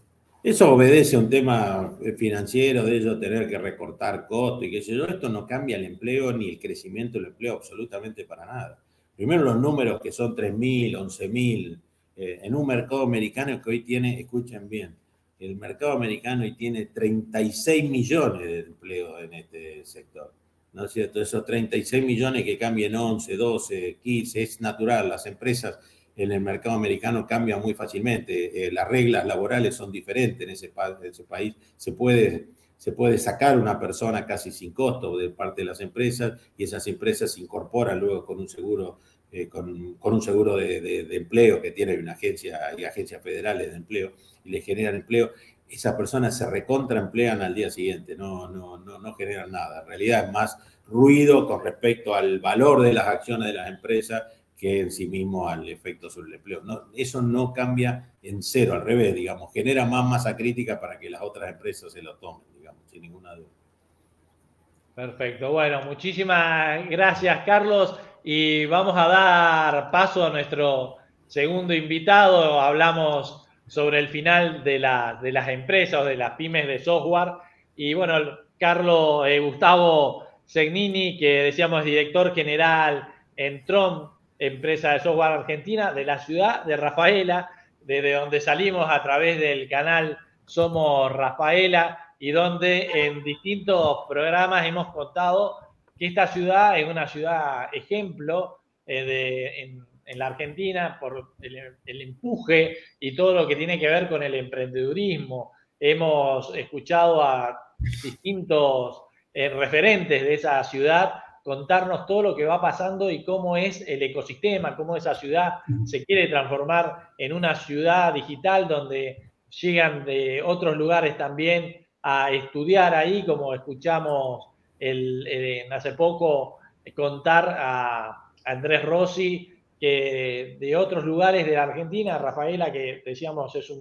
Eso obedece a un tema financiero, de ellos tener que recortar costos y qué sé yo. Esto no cambia el empleo ni el crecimiento del empleo absolutamente para nada. Primero los números que son 3.000, 11.000, en un mercado americano que hoy tiene, escuchen bien, el mercado americano hoy tiene 36 millones de empleos en este sector, ¿no es cierto? Esos 36 millones que cambien 11, 12, 15, es natural. Las empresas en el mercado americano cambian muy fácilmente. Las reglas laborales son diferentes en ese país. Se puede sacar una persona casi sin costo de parte de las empresas y esas empresas se incorporan luego con un seguro, con un seguro de empleo que tiene una agencia y agencias federales de empleo y le generan empleo. Esas personas se recontraemplean al día siguiente, no generan nada. En realidad es más ruido con respecto al valor de las acciones de las empresas que en sí mismo al efecto sobre el empleo. No, eso no cambia en cero, al revés, digamos, genera más masa crítica para que las otras empresas se lo tomen, digamos, sin ninguna duda. Perfecto, bueno, muchísimas gracias, Carlos, y vamos a dar paso a nuestro segundo invitado. Hablamos sobre el final de las empresas, de las pymes de software, y bueno, Carlos Gustavo Segnini, que decíamos director general en Tron, empresa de software argentina, de la ciudad de Rafaela, desde donde salimos a través del canal somos Rafaela y donde en distintos programas hemos contado que esta ciudad es una ciudad ejemplo en la Argentina por el empuje y todo lo que tiene que ver con el emprendedurismo. Hemos escuchado a distintos referentes de esa ciudad contarnos todo lo que va pasando y cómo es el ecosistema, cómo esa ciudad se quiere transformar en una ciudad digital donde llegan de otros lugares también a estudiar ahí, como escuchamos hace poco contar a Andrés Rossi, que de otros lugares de la Argentina, Rafaela, que decíamos es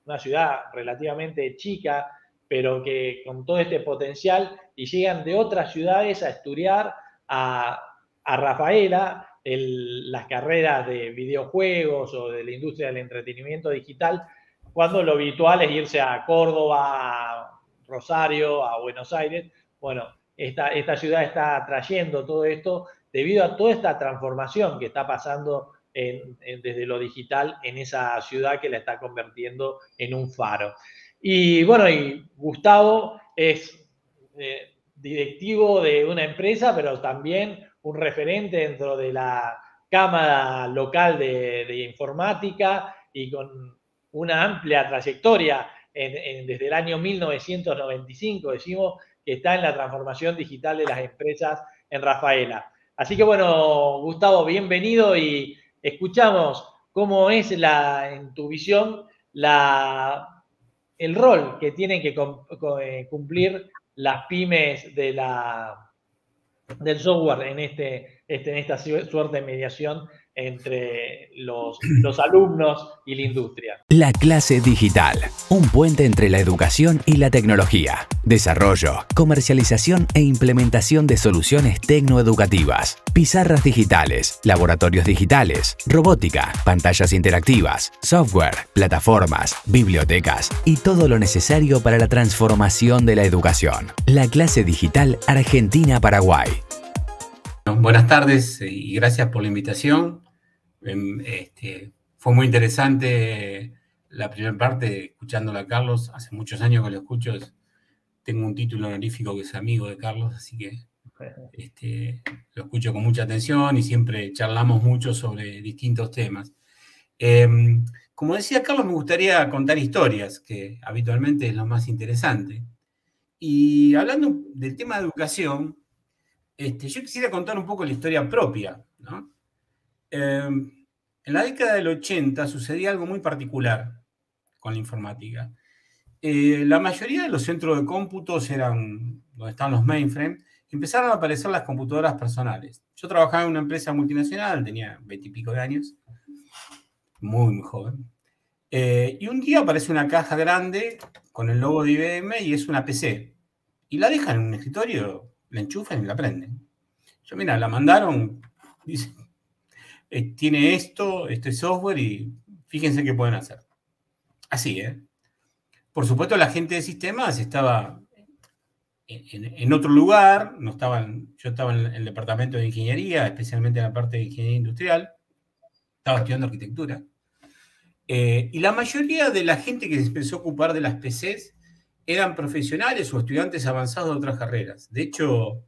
una ciudad relativamente chica, pero que con todo este potencial, y llegan de otras ciudades a estudiar a Rafaela las carreras de videojuegos o de la industria del entretenimiento digital, cuando lo habitual es irse a Córdoba, a Rosario, a Buenos Aires. Bueno, esta ciudad está trayendo todo esto debido a toda esta transformación que está pasando desde lo digital en esa ciudad que la está convirtiendo en un faro. Y bueno, y Gustavo es directivo de una empresa, pero también un referente dentro de la Cámara Local de Informática y con una amplia trayectoria desde el año 1995, decimos, que está en la transformación digital de las empresas en Rafaela. Así que bueno, Gustavo, bienvenido y escuchamos cómo es en tu visión el rol que tienen que cumplir las pymes del software en esta suerte de mediación entre los alumnos y la industria. La clase digital, un puente entre la educación y la tecnología. Desarrollo, comercialización e implementación de soluciones tecnoeducativas. Pizarras digitales, laboratorios digitales, robótica, pantallas interactivas, software, plataformas, bibliotecas y todo lo necesario para la transformación de la educación. La clase digital Argentina-Paraguay. Buenas tardes y gracias por la invitación. Fue muy interesante la primera parte, escuchándola a Carlos. Hace muchos años que lo escucho. Tengo un título honorífico que es amigo de Carlos, así que lo escucho con mucha atención y siempre charlamos mucho sobre distintos temas. Como decía Carlos, me gustaría contar historias, que habitualmente es lo más interesante. Y hablando del tema de educación, yo quisiera contar un poco la historia propia, ¿no? En la década del 80 sucedía algo muy particular con la informática. La mayoría de los centros de cómputos eran donde están los mainframes, empezaron a aparecer las computadoras personales. Yo trabajaba en una empresa multinacional, tenía 20 y pico de años, muy joven. Y un día aparece una caja grande con el logo de IBM y es una PC. Y la dejan en un escritorio, la enchufan y la prenden. Yo, mira, la mandaron, dice, tiene esto es software y fíjense qué pueden hacer. Así, ¿eh? Por supuesto, la gente de sistemas estaba en otro lugar, yo estaba en el departamento de ingeniería, especialmente en la parte de ingeniería industrial, estaba estudiando arquitectura. Y la mayoría de la gente que se empezó a ocupar de las PCs eran profesionales o estudiantes avanzados de otras carreras. De hecho,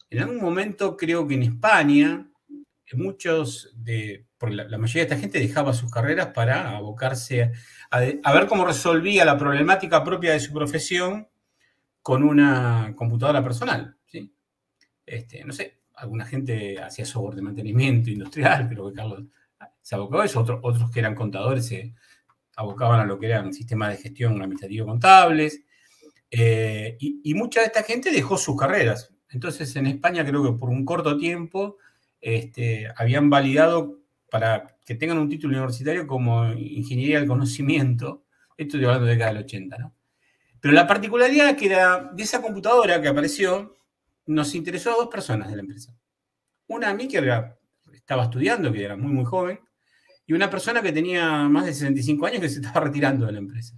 en algún momento creo que en España, la mayoría de esta gente dejaba sus carreras para abocarse a ver cómo resolvía la problemática propia de su profesión con una computadora personal, ¿sí? No sé, alguna gente hacía software de mantenimiento industrial, creo que Carlos se abocaba a eso, otros que eran contadores se abocaban a lo que eran sistemas de gestión administrativo contables, y mucha de esta gente dejó sus carreras. Entonces, en España creo que por un corto tiempo habían validado para que tengan un título universitario como Ingeniería del Conocimiento. Esto estoy hablando de la década del 80, ¿no? Pero la particularidad que era de esa computadora que apareció, nos interesó a dos personas de la empresa. Una a mí, que estaba estudiando, que era muy joven, y una persona que tenía más de 65 años que se estaba retirando de la empresa.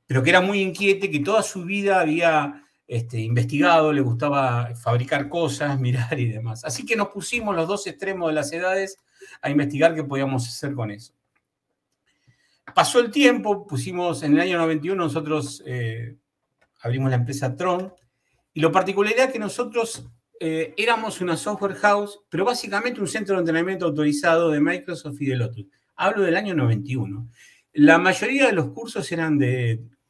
Pero que era muy inquieta, que toda su vida había investigado, le gustaba fabricar cosas, mirar y demás. Así que nos pusimos los dos extremos de las edades a investigar qué podíamos hacer con eso. pasó el tiempo, en el año 91 nosotros abrimos la empresa Tron, y lo particular era que nosotros éramos una software house, pero básicamente un centro de entrenamiento autorizado de Microsoft y de Lotus. Hablo del año 91. La mayoría de los cursos eran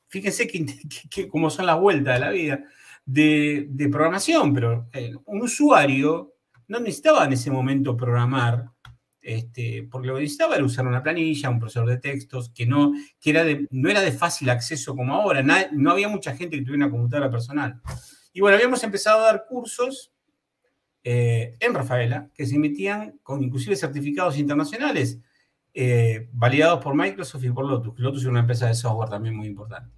fíjense que como son las vueltas de la vida, de programación, pero un usuario no necesitaba en ese momento programar, porque lo que necesitaba era usar una planilla, un procesador de textos, que no era de fácil acceso como ahora. No había mucha gente que tuviera una computadora personal. Y bueno, habíamos empezado a dar cursos en Rafaela, que se emitían con inclusive certificados internacionales, validados por Microsoft y por Lotus. Lotus es una empresa de software también muy importante.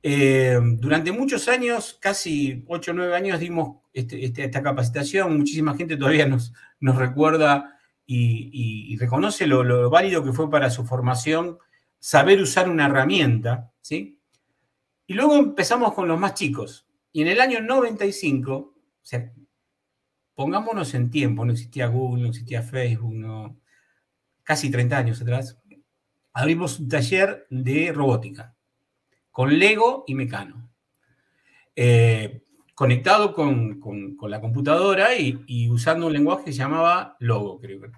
Durante muchos años, casi 8 o 9 años, dimos esta capacitación. Muchísima gente todavía nos recuerda y reconoce lo válido que fue para su formación saber usar una herramienta, ¿sí? Y luego empezamos con los más chicos. Y en el año 95, o sea, pongámonos en tiempo, no existía Google, no existía Facebook, casi 30 años atrás, abrimos un taller de robótica con Lego y Mecano, conectado con la computadora y usando un lenguaje que se llamaba Logo, creo que.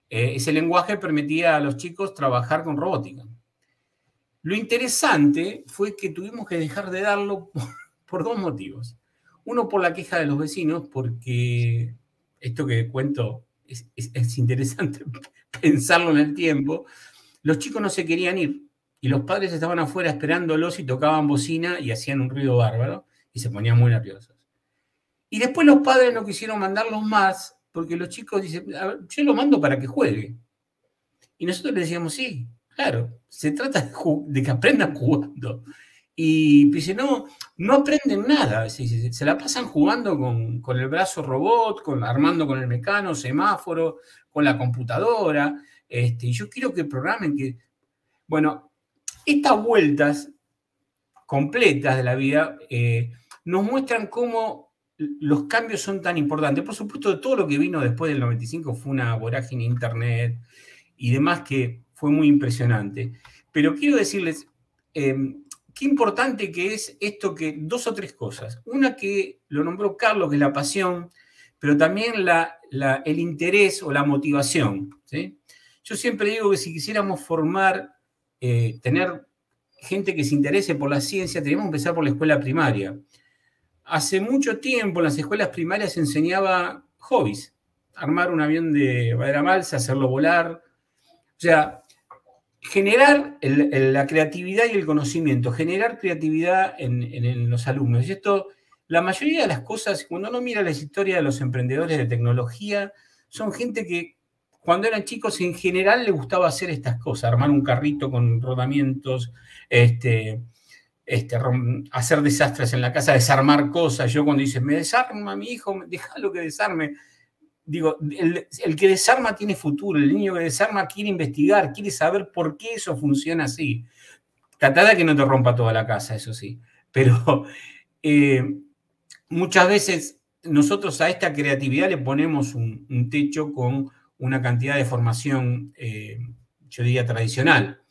Ese lenguaje permitía a los chicos trabajar con robótica. Lo interesante fue que tuvimos que dejar de darlo por 2 motivos. Uno, por la queja de los vecinos, porque esto que cuento es interesante pensarlo en el tiempo. Los chicos no se querían ir y los padres estaban afuera esperándolos y tocaban bocina y hacían un ruido bárbaro y se ponían muy nerviosos. Y después los padres no quisieron mandarlos más porque los chicos dicen, yo lo mando para que juegue. Y nosotros les decíamos, sí, claro, se trata de que aprendan jugando. Y dice, no aprenden nada, se la pasan jugando con el brazo robot, armando con el mecano, semáforo, con la computadora, y yo quiero que programen que... Bueno, estas vueltas completas de la vida nos muestran cómo los cambios son tan importantes. Por supuesto, todo lo que vino después del 95 fue una vorágine internet y demás que fue muy impresionante. Pero quiero decirles... qué importante que es esto, que 2 o 3 cosas. Una que lo nombró Carlos, que es la pasión, pero también el interés o la motivación, ¿sí? Yo siempre digo que si quisiéramos tener gente que se interese por la ciencia, tenemos que empezar por la escuela primaria. Hace mucho tiempo en las escuelas primarias se enseñaba hobbies, armar un avión de madera balsa, hacerlo volar, o sea, generar la creatividad y el conocimiento, generar creatividad en los alumnos. Y esto, la mayoría de las cosas, cuando uno mira la historia de los emprendedores de tecnología, son gente que cuando eran chicos en general le gustaba hacer estas cosas, armar un carrito con rodamientos, hacer desastres en la casa, desarmar cosas. Yo cuando dice, me desarma mi hijo, déjalo que desarme. Digo, el que desarma tiene futuro, el niño que desarma quiere investigar, quiere saber por qué eso funciona así. Tratá de que no te rompa toda la casa, eso sí. Pero muchas veces nosotros a esta creatividad le ponemos un techo con una cantidad de formación, yo diría, tradicional.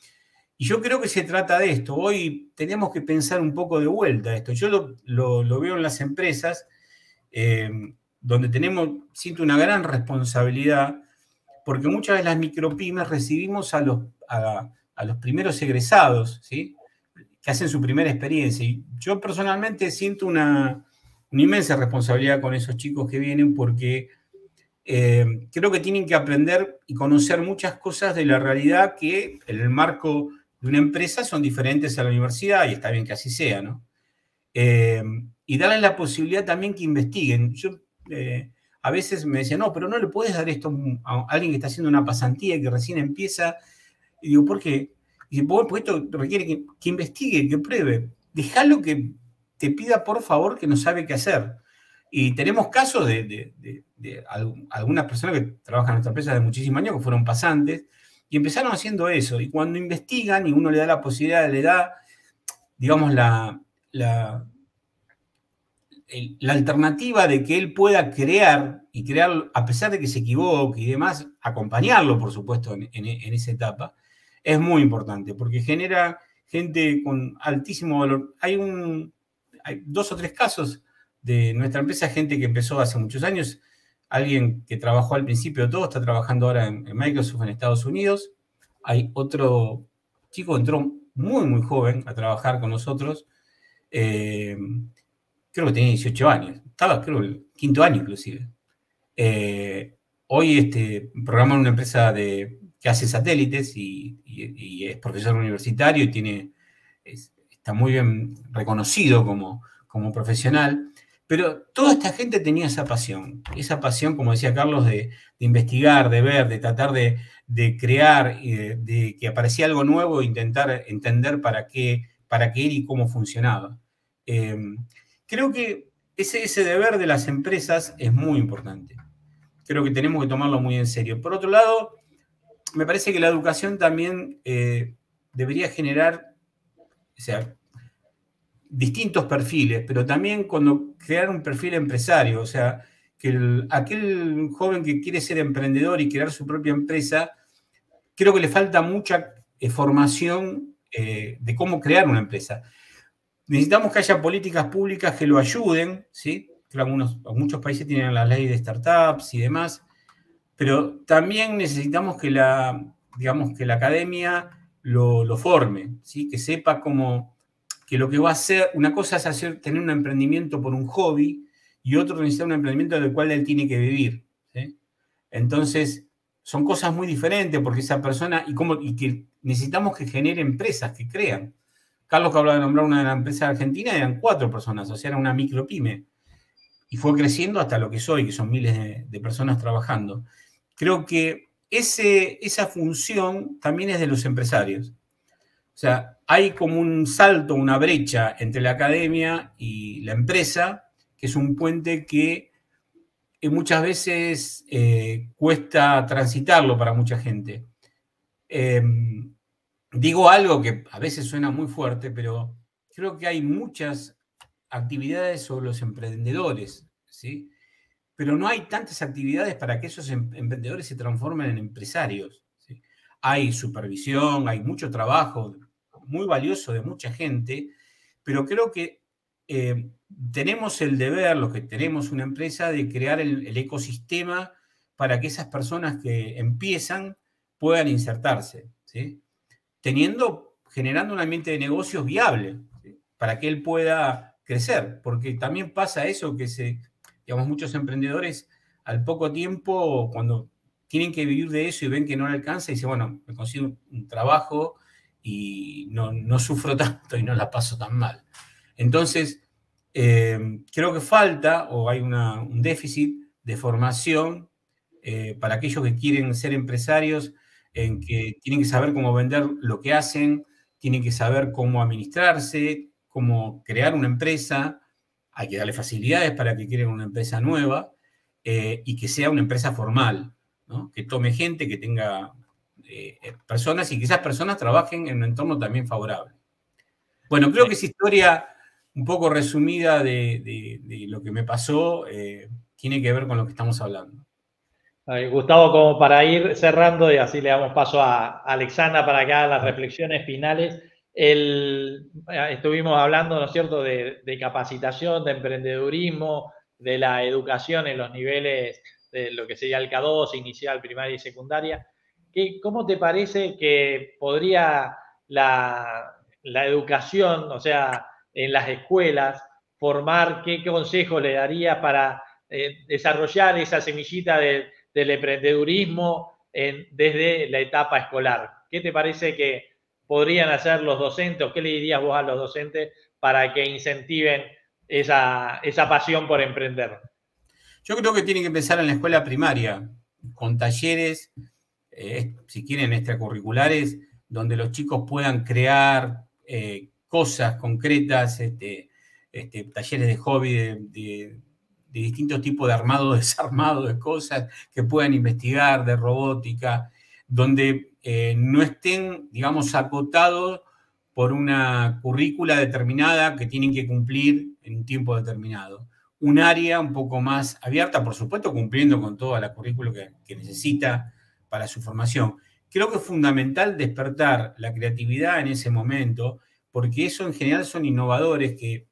Y yo creo que se trata de esto. Hoy tenemos que pensar un poco de vuelta esto. Yo lo veo en las empresas, donde siento una gran responsabilidad, porque muchas de las micropymes recibimos a los primeros egresados, ¿sí? Que hacen su primera experiencia. Y yo personalmente siento una inmensa responsabilidad con esos chicos que vienen, porque creo que tienen que aprender y conocer muchas cosas de la realidad que en el marco de una empresa son diferentes a la universidad, y está bien que así sea, ¿no? Y darles la posibilidad también que investiguen. Yo a veces me decían, no, pero no le puedes dar esto a alguien que está haciendo una pasantía y que recién empieza. Y digo, ¿por qué? Y dice, porque esto requiere que investigue, que pruebe. Dejalo que te pida, por favor, que no sabe qué hacer. Y tenemos casos de algunas personas que trabajan en nuestra empresa de muchísimos años, que fueron pasantes, y empezaron haciendo eso. Y cuando investigan y uno le da la posibilidad, le da, digamos, la alternativa de que él pueda crear, y crear a pesar de que se equivoque y demás, acompañarlo, por supuesto, en esa etapa, es muy importante porque genera gente con altísimo valor. Hay 2 o 3 casos de nuestra empresa, gente que empezó hace muchos años, alguien que trabajó al principio de todo, está trabajando ahora en Microsoft en Estados Unidos. Hay otro chico que entró muy, muy joven a trabajar con nosotros. Creo que tenía 18 años. Estaba, creo, el 5º año inclusive. Hoy programa en una empresa que hace satélites y es profesor universitario y está muy bien reconocido como profesional. Pero toda esta gente tenía esa pasión, como decía Carlos, de investigar, de ver, de tratar de crear, de que aparecía algo nuevo e intentar entender para qué era y cómo funcionaba. Creo que ese deber de las empresas es muy importante. Creo que tenemos que tomarlo muy en serio. Por otro lado, me parece que la educación también debería generar, o sea, distintos perfiles, pero también cuando crear un perfil empresario, o sea, que aquel joven que quiere ser emprendedor y crear su propia empresa, creo que le falta mucha formación de cómo crear una empresa. Necesitamos que haya políticas públicas que lo ayuden, ¿sí? Creo que muchos países tienen la ley de startups y demás, pero también necesitamos que la academia lo forme, ¿sí? Que sepa que lo que va a hacer, una cosa es tener un emprendimiento por un hobby y otro necesita un emprendimiento del cual él tiene que vivir, ¿sí? Entonces, son cosas muy diferentes porque esa persona, y que necesitamos que genere empresas, que crean. Carlos, que hablaba de nombrar una empresa argentina, eran 4 personas, o sea, era una micropyme. Y fue creciendo hasta lo que es hoy, que son miles de personas trabajando. Creo que esa función también es de los empresarios. O sea, hay como un salto, una brecha entre la academia y la empresa, que es un puente que muchas veces cuesta transitarlo para mucha gente. Digo algo que a veces suena muy fuerte, pero creo que hay muchas actividades sobre los emprendedores, ¿sí? Pero no hay tantas actividades para que esos emprendedores se transformen en empresarios, ¿sí? Hay supervisión, hay mucho trabajo muy valioso de mucha gente, pero creo que tenemos el deber, los que tenemos una empresa, de crear el ecosistema para que esas personas que empiezan puedan insertarse, ¿sí? Generando un ambiente de negocios viable, ¿sí? Para que él pueda crecer, porque también pasa eso que muchos emprendedores al poco tiempo, cuando tienen que vivir de eso y ven que no le alcanza, dicen, bueno, me consigo un trabajo y no sufro tanto y no la paso tan mal. Entonces, creo que falta o hay un déficit de formación para aquellos que quieren ser empresarios, en que tienen que saber cómo vender lo que hacen, tienen que saber cómo administrarse, cómo crear una empresa. Hay que darle facilidades para que creen una empresa nueva y que sea una empresa formal, ¿no? Que tome gente, que tenga personas y que esas personas trabajen en un entorno también favorable. Bueno, creo que esa historia un poco resumida de lo que me pasó tiene que ver con lo que estamos hablando. Gustavo, como para ir cerrando y así le damos paso a Alexandra para que haga las reflexiones finales. Estuvimos hablando, ¿no es cierto?, de capacitación, de emprendedurismo, de la educación en los niveles de lo que sería el K2, inicial, primaria y secundaria. ¿Cómo te parece que podría la educación, o sea, en las escuelas, formar? ¿Qué consejos le daría para desarrollar esa semillita del emprendedurismo desde la etapa escolar? ¿Qué te parece que podrían hacer los docentes o qué le dirías vos a los docentes para que incentiven esa pasión por emprender? Yo creo que tiene que empezar en la escuela primaria, con talleres, si quieren, extracurriculares, donde los chicos puedan crear cosas concretas, talleres de hobby, de distintos tipos de armado, desarmado, de cosas que puedan investigar, de robótica, donde no estén, digamos, acotados por una currícula determinada que tienen que cumplir en un tiempo determinado. Un área un poco más abierta, por supuesto, cumpliendo con toda la currícula que necesita para su formación, creo que es fundamental despertar la creatividad en ese momento, porque eso en general son innovadores que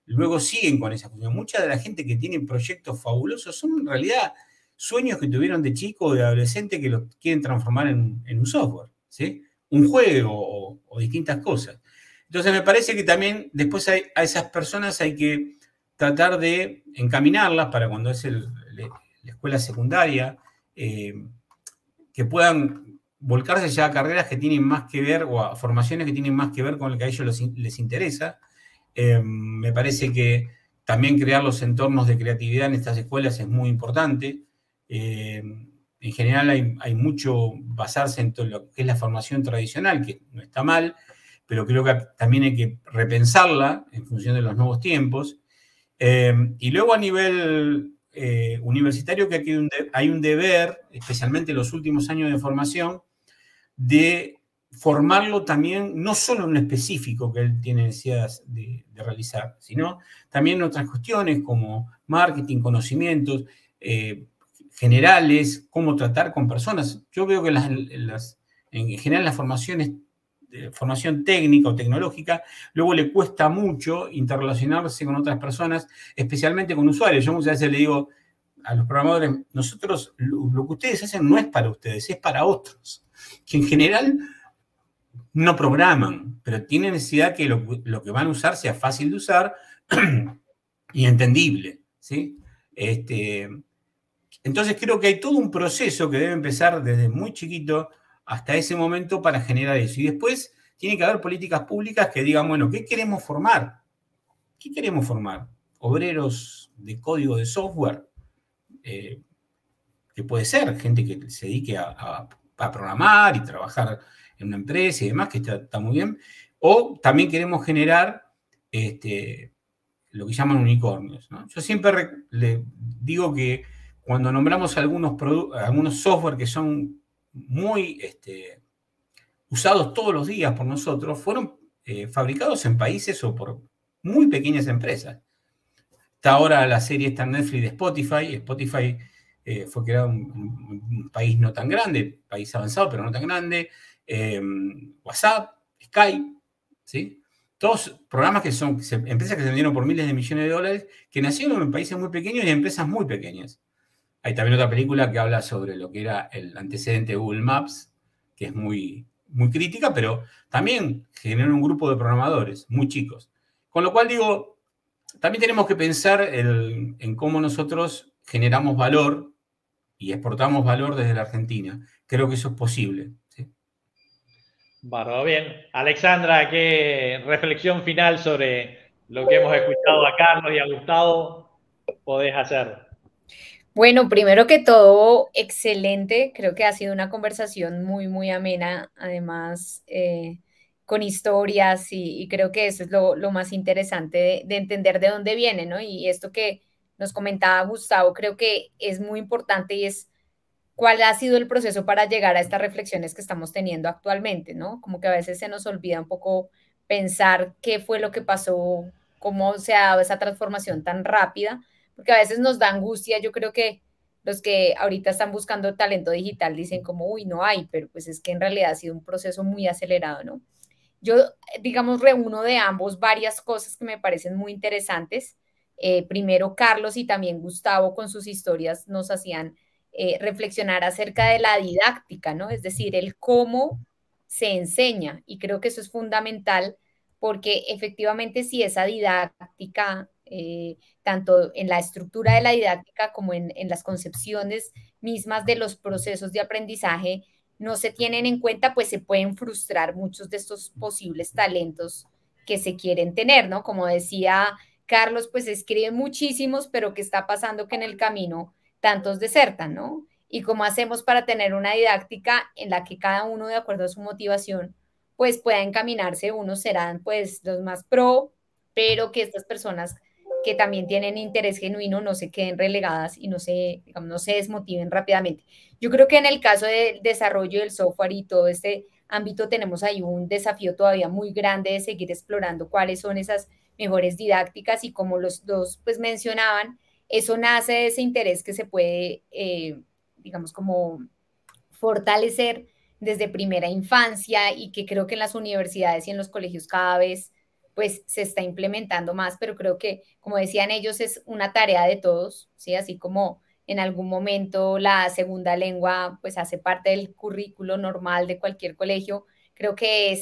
luego siguen con esa función. Mucha de la gente que tiene proyectos fabulosos son en realidad sueños que tuvieron de chico o de adolescente que los quieren transformar en un software, ¿sí? Un juego o distintas cosas. Entonces me parece que también después a esas personas hay que tratar de encaminarlas para cuando es la escuela secundaria, que puedan volcarse ya a carreras que tienen más que ver o a formaciones que tienen más que ver con lo que a ellos les interesa. Me parece que también crear los entornos de creatividad en estas escuelas es muy importante. En general hay mucho basarse en todo lo que es la formación tradicional, que no está mal, pero creo que también hay que repensarla en función de los nuevos tiempos. Y luego a nivel universitario, que aquí hay un deber, especialmente en los últimos años de formación, de formarlo también, no solo en lo específico que él tiene necesidad de realizar, sino también en otras cuestiones como marketing, conocimientos generales, cómo tratar con personas. Yo veo que en general las formaciones de formación técnica o tecnológica, luego le cuesta mucho interrelacionarse con otras personas, especialmente con usuarios. Yo muchas veces le digo a los programadores, nosotros, lo que ustedes hacen no es para ustedes, es para otros, que en general no programan, pero tienen necesidad que lo que van a usar sea fácil de usar y entendible, ¿sí? Entonces creo que hay todo un proceso que debe empezar desde muy chiquito hasta ese momento para generar eso. Y después tiene que haber políticas públicas que digan, bueno, ¿qué queremos formar? ¿Qué queremos formar? ¿Obreros de código de software? Que puede ser gente que se dedique a programar y trabajar en una empresa y demás, que está muy bien. O también queremos generar lo que llaman unicornios, ¿no? Yo siempre le digo que cuando nombramos algunos software que son muy usados todos los días por nosotros, fueron fabricados en países o por muy pequeñas empresas. Está ahora la serie esta en Netflix de Spotify. Spotify fue creado en un país no tan grande, país avanzado, pero no tan grande. WhatsApp, Skype, ¿sí? Todos programas que son empresas que se vendieron por miles de millones de dólares, que nacieron en países muy pequeños y en empresas muy pequeñas. Hay también otra película que habla sobre lo que era el antecedente de Google Maps, que es muy, muy crítica, pero también generó un grupo de programadores muy chicos. Con lo cual digo, también tenemos que pensar en cómo nosotros generamos valor y exportamos valor desde la Argentina. Creo que eso es posible, ¿sí? Bárbaro, bien. Alexandra, ¿qué reflexión final sobre lo que hemos escuchado a Carlos y a Gustavo podés hacer? Bueno, primero que todo, excelente. Creo que ha sido una conversación muy, muy amena, además con historias y creo que eso es lo más interesante de entender de dónde viene, ¿no? Y esto que nos comentaba Gustavo, creo que es muy importante y es cuál ha sido el proceso para llegar a estas reflexiones que estamos teniendo actualmente, ¿no? Como que a veces se nos olvida un poco pensar qué fue lo que pasó, cómo se ha dado esa transformación tan rápida, porque a veces nos da angustia. Yo creo que los que ahorita están buscando talento digital dicen como, uy, no hay, pero pues es que en realidad ha sido un proceso muy acelerado, ¿no? Yo, digamos, reúno de ambos varias cosas que me parecen muy interesantes. Primero, Carlos y también Gustavo con sus historias nos hacían reflexionar acerca de la didáctica, ¿no? Es decir, el cómo se enseña. Y creo que eso es fundamental porque efectivamente si esa didáctica, tanto en la estructura de la didáctica como en las concepciones mismas de los procesos de aprendizaje, no se tienen en cuenta, pues se pueden frustrar muchos de estos posibles talentos que se quieren tener, ¿no? Como decía Carlos, pues escribe muchísimos, pero ¿qué está pasando? Que en el camino tantos desertan, ¿no? Y cómo hacemos para tener una didáctica en la que cada uno, de acuerdo a su motivación, pues pueda encaminarse. Unos serán pues los más pro, pero que estas personas que también tienen interés genuino no se queden relegadas y no se, digamos, no se desmotiven rápidamente. Yo creo que en el caso del desarrollo del software y todo este ámbito tenemos ahí un desafío todavía muy grande de seguir explorando cuáles son esas mejores didácticas y como los dos pues mencionaban, eso nace de ese interés que se puede, digamos, como fortalecer desde primera infancia y que creo que en las universidades y en los colegios cada vez pues se está implementando más, pero creo que, como decían ellos, es una tarea de todos, ¿sí? Así como en algún momento la segunda lengua pues hace parte del currículo normal de cualquier colegio, creo que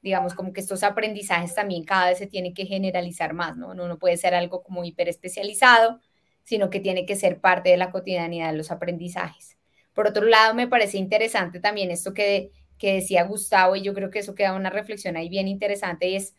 digamos, como que estos aprendizajes también cada vez se tienen que generalizar más, ¿no? No puede ser algo como hiper especializado, sino que tiene que ser parte de la cotidianidad de los aprendizajes. Por otro lado, me parece interesante también esto que decía Gustavo, y yo creo que eso queda una reflexión ahí bien interesante, y es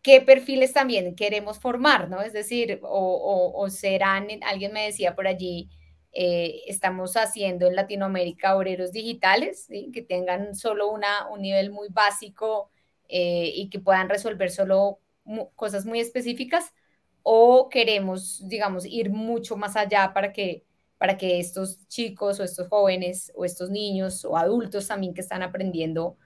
qué perfiles también queremos formar, ¿no? Es decir, o serán, alguien me decía por allí, estamos haciendo en Latinoamérica obreros digitales, ¿sí? Que tengan solo un nivel muy básico y que puedan resolver solo cosas muy específicas, o queremos, digamos, ir mucho más allá para que estos chicos o estos jóvenes o estos niños o adultos también que están aprendiendo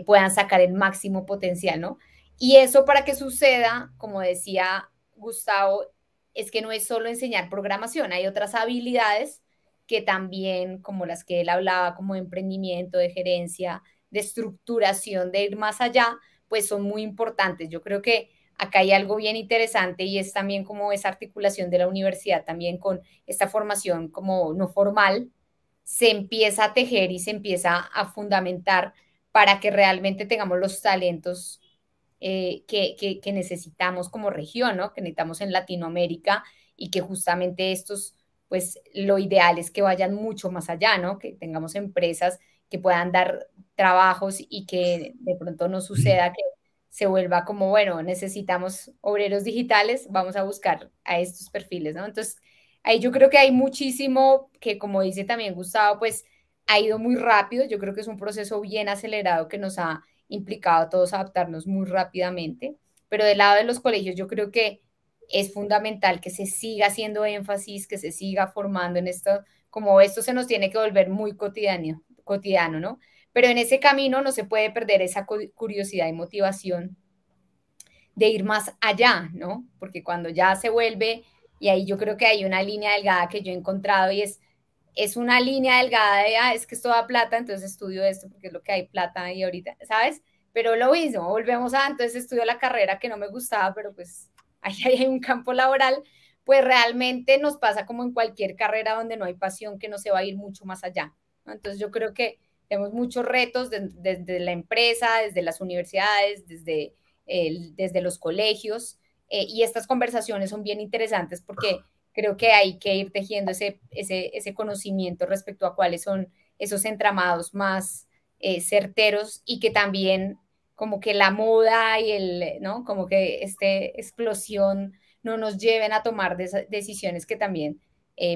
puedan sacar el máximo potencial, ¿no? Y eso para que suceda, como decía Gustavo, es que no es solo enseñar programación, hay otras habilidades que también, como las que él hablaba, como de emprendimiento, de gerencia, de estructuración, de ir más allá, pues son muy importantes. Yo creo que acá hay algo bien interesante y es también como esa articulación de la universidad también con esta formación como no formal, se empieza a tejer y se empieza a fundamentar para que realmente tengamos los talentos que necesitamos como región, ¿no? Que necesitamos en Latinoamérica y que justamente estos, pues lo ideal es que vayan mucho más allá, ¿no? Que tengamos empresas que puedan dar trabajos y que de pronto no suceda que se vuelva como, bueno, necesitamos obreros digitales, vamos a buscar a estos perfiles, ¿no? Entonces, ahí yo creo que hay muchísimo que, como dice también Gustavo, pues ha ido muy rápido. Yo creo que es un proceso bien acelerado que nos ha implicado a todos adaptarnos muy rápidamente, pero del lado de los colegios yo creo que es fundamental que se siga haciendo énfasis, que se siga formando en esto, como esto se nos tiene que volver muy cotidiano, ¿no? Pero en ese camino no se puede perder esa curiosidad y motivación de ir más allá, ¿no? Porque cuando ya se vuelve, y ahí yo creo que hay una línea delgada que yo he encontrado y es una línea delgada de, es que esto da plata, entonces estudio esto porque es lo que hay plata ahí ahorita, ¿sabes? Pero lo mismo, volvemos entonces estudio la carrera que no me gustaba, pero pues ahí hay un campo laboral, pues realmente nos pasa como en cualquier carrera donde no hay pasión, que no se va a ir mucho más allá, ¿no? Entonces yo creo que tenemos muchos retos desde la empresa, desde las universidades, desde los colegios, y estas conversaciones son bien interesantes porque creo que hay que ir tejiendo ese conocimiento respecto a cuáles son esos entramados más certeros y que también como que la moda y ¿no? Como que explosión no nos lleven a tomar decisiones que también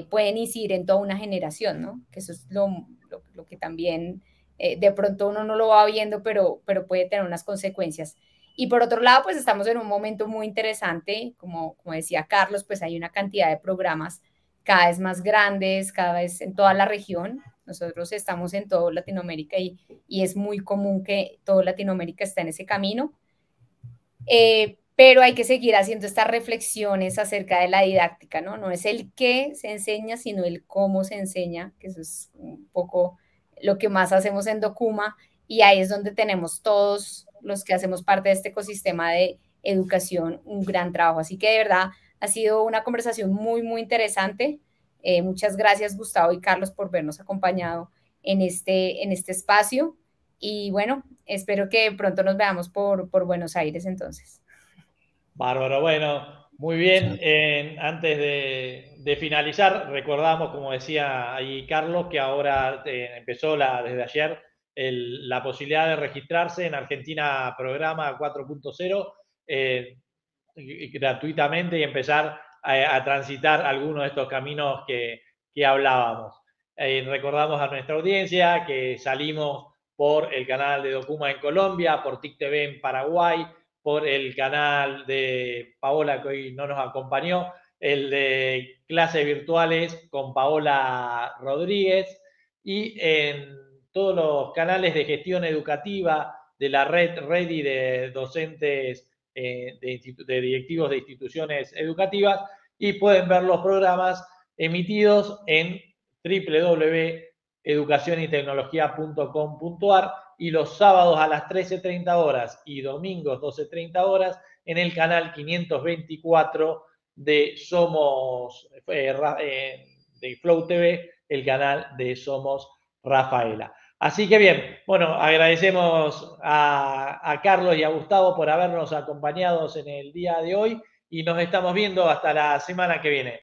pueden incidir en toda una generación, ¿no? Que eso es lo que también de pronto uno no lo va viendo, pero puede tener unas consecuencias. Y por otro lado, pues estamos en un momento muy interesante, como decía Carlos, pues hay una cantidad de programas cada vez más grandes, cada vez en toda la región. Nosotros estamos en toda Latinoamérica y es muy común que toda Latinoamérica esté en ese camino. Pero hay que seguir haciendo estas reflexiones acerca de la didáctica, ¿no? No es el qué se enseña, sino el cómo se enseña, que eso es un poco lo que más hacemos en Documa, y ahí es donde tenemos todos los que hacemos parte de este ecosistema de educación un gran trabajo. Así que de verdad ha sido una conversación muy, muy interesante. Muchas gracias, Gustavo y Carlos, por vernos acompañado en este espacio. Y bueno, espero que pronto nos veamos por Buenos Aires entonces. Bárbaro, bueno, muy bien. Antes de finalizar, recordamos, como decía ahí Carlos, que ahora empezó desde ayer la posibilidad de registrarse en Argentina Programa 4.0 gratuitamente y empezar a transitar algunos de estos caminos que hablábamos. Recordamos a nuestra audiencia que salimos por el canal de Documa en Colombia, por TIC TV en Paraguay, por el canal de Paola, que hoy no nos acompañó, el de clases virtuales con Paola Rodríguez, y en todos los canales de gestión educativa de la red Ready de docentes, de directivos de instituciones educativas, y pueden ver los programas emitidos en educacionytecnología.com.ar y los sábados a las 13:30 horas y domingos 12:30 horas en el canal 524 de Somos, de Flow TV, el canal de Somos Rafaela. Así que bien, bueno, agradecemos a Carlos y a Gustavo por habernos acompañado en el día de hoy y nos estamos viendo hasta la semana que viene.